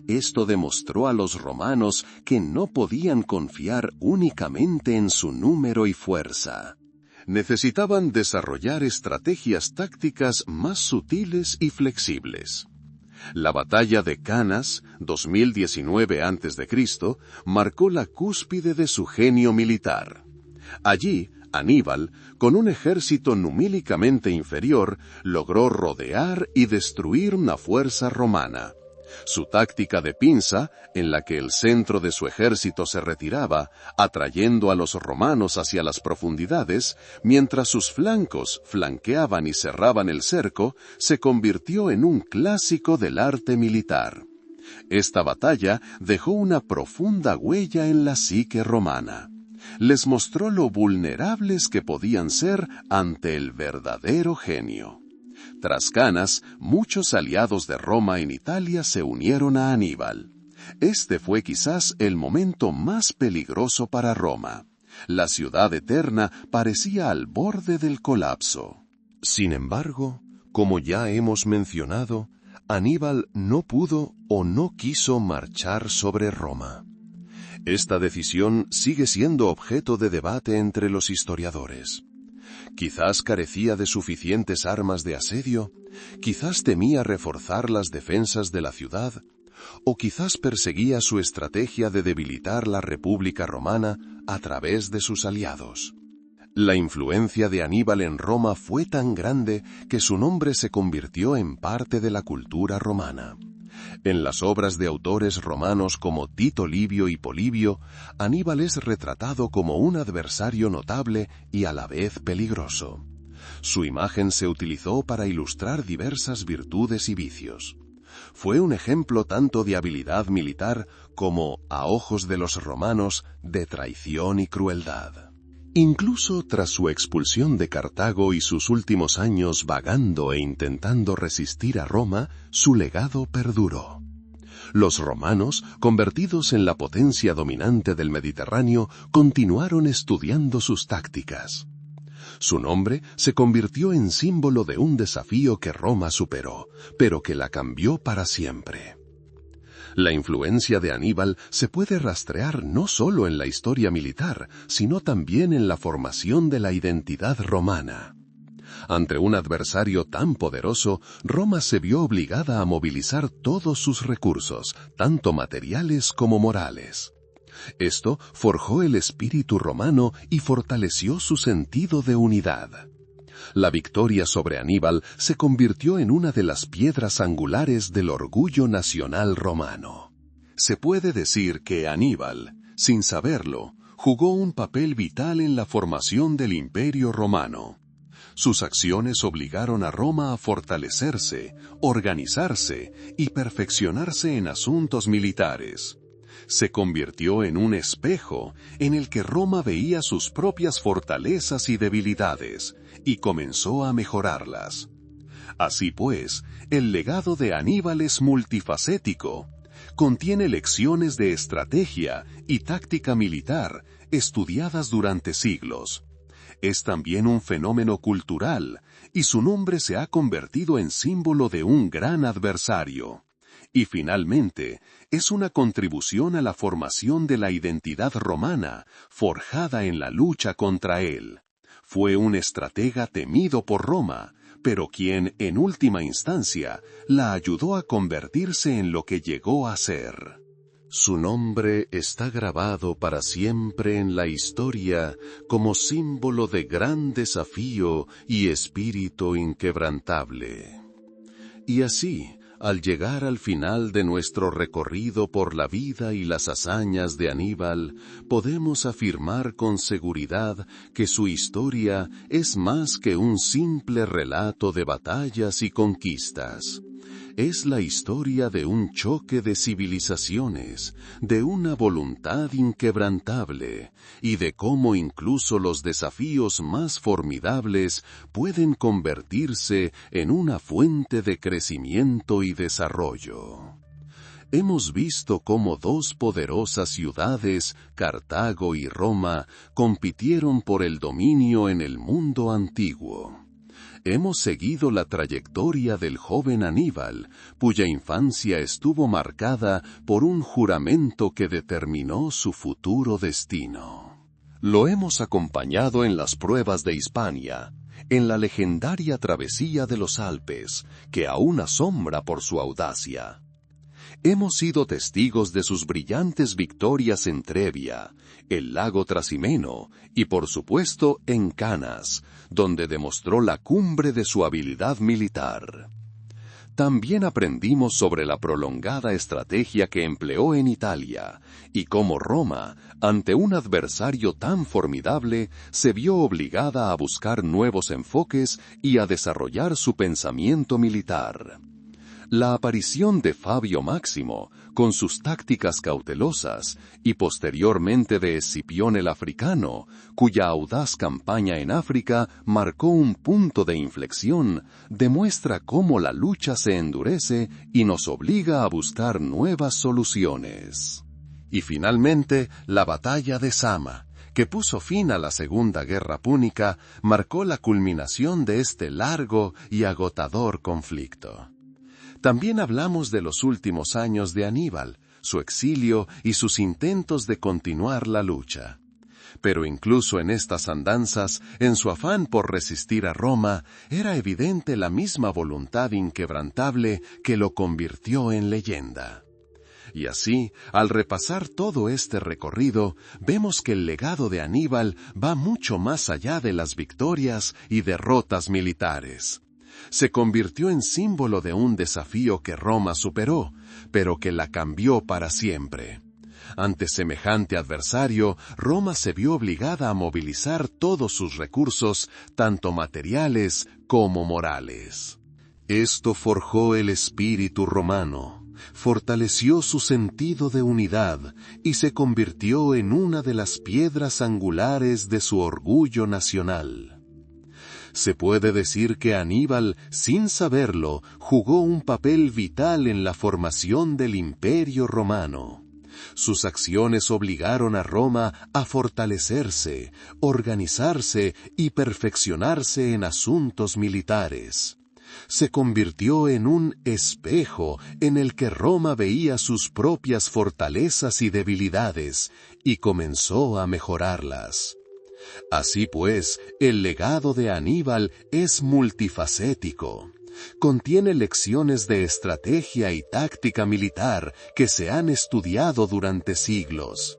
Esto demostró a los romanos que no podían confiar únicamente en su número y fuerza. Necesitaban desarrollar estrategias tácticas más sutiles y flexibles. La batalla de Canas, 2019 a.C., marcó la cúspide de su genio militar. Allí, Aníbal, con un ejército numíricamente inferior, logró rodear y destruir una fuerza romana. Su táctica de pinza, en la que el centro de su ejército se retiraba, atrayendo a los romanos hacia las profundidades, mientras sus flancos flanqueaban y cerraban el cerco, se convirtió en un clásico del arte militar. Esta batalla dejó una profunda huella en la psique romana. Les mostró lo vulnerables que podían ser ante el verdadero genio. Tras Canas, muchos aliados de Roma en Italia se unieron a Aníbal. Este fue quizás el momento más peligroso para Roma. La ciudad eterna parecía al borde del colapso. Sin embargo, como ya hemos mencionado, Aníbal no pudo o no quiso marchar sobre Roma. Esta decisión sigue siendo objeto de debate entre los historiadores. Quizás carecía de suficientes armas de asedio, quizás temía reforzar las defensas de la ciudad, o quizás perseguía su estrategia de debilitar la República Romana a través de sus aliados. La influencia de Aníbal en Roma fue tan grande que su nombre se convirtió en parte de la cultura romana. En las obras de autores romanos como Tito Livio y Polibio, Aníbal es retratado como un adversario notable y a la vez peligroso. Su imagen se utilizó para ilustrar diversas virtudes y vicios. Fue un ejemplo tanto de habilidad militar como, a ojos de los romanos, de traición y crueldad. Incluso tras su expulsión de Cartago y sus últimos años vagando e intentando resistir a Roma, su legado perduró. Los romanos, convertidos en la potencia dominante del Mediterráneo, continuaron estudiando sus tácticas. Su nombre se convirtió en símbolo de un desafío que Roma superó, pero que la cambió para siempre. La influencia de Aníbal se puede rastrear no solo en la historia militar, sino también en la formación de la identidad romana. Ante un adversario tan poderoso, Roma se vio obligada a movilizar todos sus recursos, tanto materiales como morales. Esto forjó el espíritu romano y fortaleció su sentido de unidad. La victoria sobre Aníbal se convirtió en una de las piedras angulares del orgullo nacional romano. Se puede decir que Aníbal, sin saberlo, jugó un papel vital en la formación del Imperio Romano. Sus acciones obligaron a Roma a fortalecerse, organizarse y perfeccionarse en asuntos militares. Se convirtió en un espejo en el que Roma veía sus propias fortalezas y debilidades, y comenzó a mejorarlas. Así pues, el legado de Aníbal es multifacético. Contiene lecciones de estrategia y táctica militar estudiadas durante siglos. Es también un fenómeno cultural, y su nombre se ha convertido en símbolo de un gran adversario. Y finalmente, es una contribución a la formación de la identidad romana, forjada en la lucha contra él. Fue un estratega temido por Roma, pero quien, en última instancia, la ayudó a convertirse en lo que llegó a ser. Su nombre está grabado para siempre en la historia como símbolo de gran desafío y espíritu inquebrantable. Y así, al llegar al final de nuestro recorrido por la vida y las hazañas de Aníbal, podemos afirmar con seguridad que su historia es más que un simple relato de batallas y conquistas. Es la historia de un choque de civilizaciones, de una voluntad inquebrantable, y de cómo incluso los desafíos más formidables pueden convertirse en una fuente de crecimiento y desarrollo. Hemos visto cómo dos poderosas ciudades, Cartago y Roma, compitieron por el dominio en el mundo antiguo. Hemos seguido la trayectoria del joven Aníbal, cuya infancia estuvo marcada por un juramento que determinó su futuro destino. Lo hemos acompañado en las pruebas de Hispania, en la legendaria travesía de los Alpes, que aún asombra por su audacia. Hemos sido testigos de sus brillantes victorias en Trebia, el lago Trasimeno y, por supuesto, en Canas, donde demostró la cumbre de su habilidad militar. También aprendimos sobre la prolongada estrategia que empleó en Italia y cómo Roma, ante un adversario tan formidable, se vio obligada a buscar nuevos enfoques y a desarrollar su pensamiento militar. La aparición de Fabio Máximo, con sus tácticas cautelosas, y posteriormente de Escipión el Africano, cuya audaz campaña en África marcó un punto de inflexión, demuestra cómo la lucha se endurece y nos obliga a buscar nuevas soluciones. Y finalmente, la batalla de Zama, que puso fin a la Segunda Guerra Púnica, marcó la culminación de este largo y agotador conflicto. También hablamos de los últimos años de Aníbal, su exilio y sus intentos de continuar la lucha. Pero incluso en estas andanzas, en su afán por resistir a Roma, era evidente la misma voluntad inquebrantable que lo convirtió en leyenda. Y así, al repasar todo este recorrido, vemos que el legado de Aníbal va mucho más allá de las victorias y derrotas militares. Se convirtió en símbolo de un desafío que Roma superó, pero que la cambió para siempre. Ante semejante adversario, Roma se vio obligada a movilizar todos sus recursos, tanto materiales como morales. Esto forjó el espíritu romano, fortaleció su sentido de unidad y se convirtió en una de las piedras angulares de su orgullo nacional. Se puede decir que Aníbal, sin saberlo, jugó un papel vital en la formación del Imperio Romano. Sus acciones obligaron a Roma a fortalecerse, organizarse y perfeccionarse en asuntos militares. Se convirtió en un espejo en el que Roma veía sus propias fortalezas y debilidades y comenzó a mejorarlas. Así pues, el legado de Aníbal es multifacético. Contiene lecciones de estrategia y táctica militar que se han estudiado durante siglos.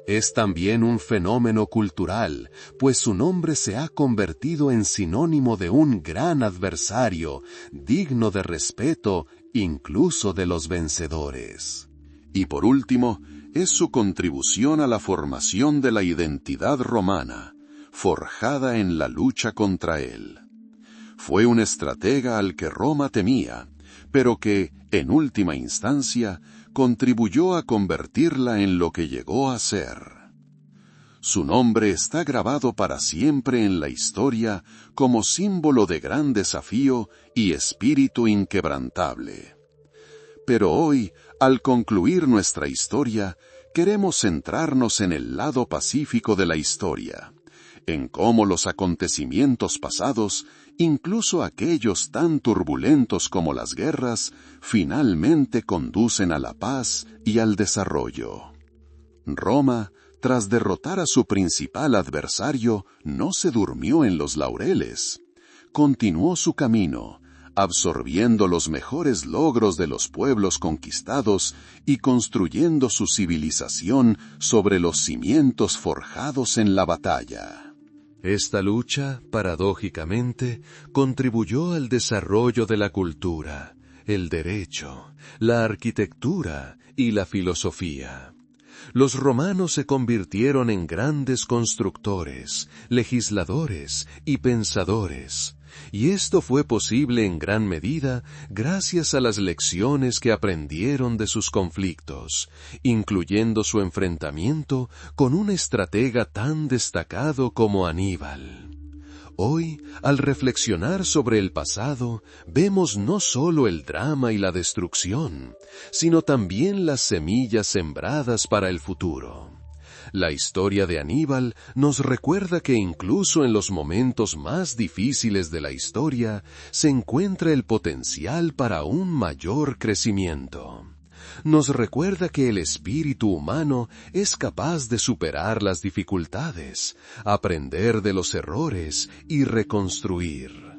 Es también un fenómeno cultural, pues su nombre se ha convertido en sinónimo de un gran adversario, digno de respeto incluso de los vencedores. Y por último, es su contribución a la formación de la identidad romana, forjada en la lucha contra él. Fue un estratega al que Roma temía, pero que, en última instancia, contribuyó a convertirla en lo que llegó a ser. Su nombre está grabado para siempre en la historia como símbolo de gran desafío y espíritu inquebrantable. Pero hoy, al concluir nuestra historia, queremos centrarnos en el lado pacífico de la historia, en cómo los acontecimientos pasados, incluso aquellos tan turbulentos como las guerras, finalmente conducen a la paz y al desarrollo. Roma, tras derrotar a su principal adversario, no se durmió en los laureles. Continuó su camino, absorbiendo los mejores logros de los pueblos conquistados y construyendo su civilización sobre los cimientos forjados en la batalla. Esta lucha, paradójicamente, contribuyó al desarrollo de la cultura, el derecho, la arquitectura y la filosofía. Los romanos se convirtieron en grandes constructores, legisladores y pensadores, y esto fue posible en gran medida gracias a las lecciones que aprendieron de sus conflictos, incluyendo su enfrentamiento con un estratega tan destacado como Aníbal. Hoy, al reflexionar sobre el pasado, vemos no solo el drama y la destrucción, sino también las semillas sembradas para el futuro. La historia de Aníbal nos recuerda que incluso en los momentos más difíciles de la historia se encuentra el potencial para un mayor crecimiento. Nos recuerda que el espíritu humano es capaz de superar las dificultades, aprender de los errores y reconstruir.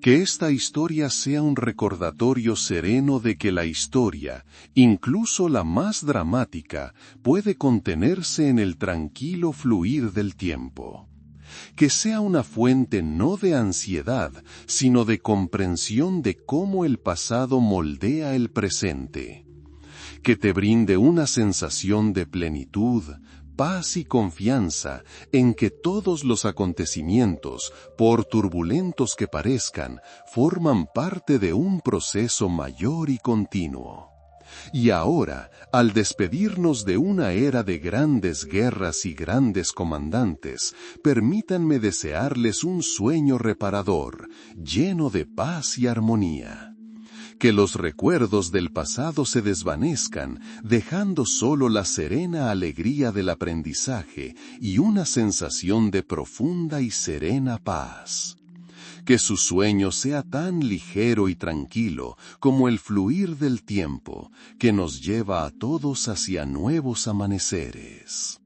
Que esta historia sea un recordatorio sereno de que la historia, incluso la más dramática, puede contenerse en el tranquilo fluir del tiempo. Que sea una fuente no de ansiedad, sino de comprensión de cómo el pasado moldea el presente. Que te brinde una sensación de plenitud, paz y confianza en que todos los acontecimientos, por turbulentos que parezcan, forman parte de un proceso mayor y continuo. Y ahora, al despedirnos de una era de grandes guerras y grandes comandantes, permítanme desearles un sueño reparador, lleno de paz y armonía. Que los recuerdos del pasado se desvanezcan, dejando solo la serena alegría del aprendizaje y una sensación de profunda y serena paz. Que su sueño sea tan ligero y tranquilo como el fluir del tiempo, que nos lleva a todos hacia nuevos amaneceres.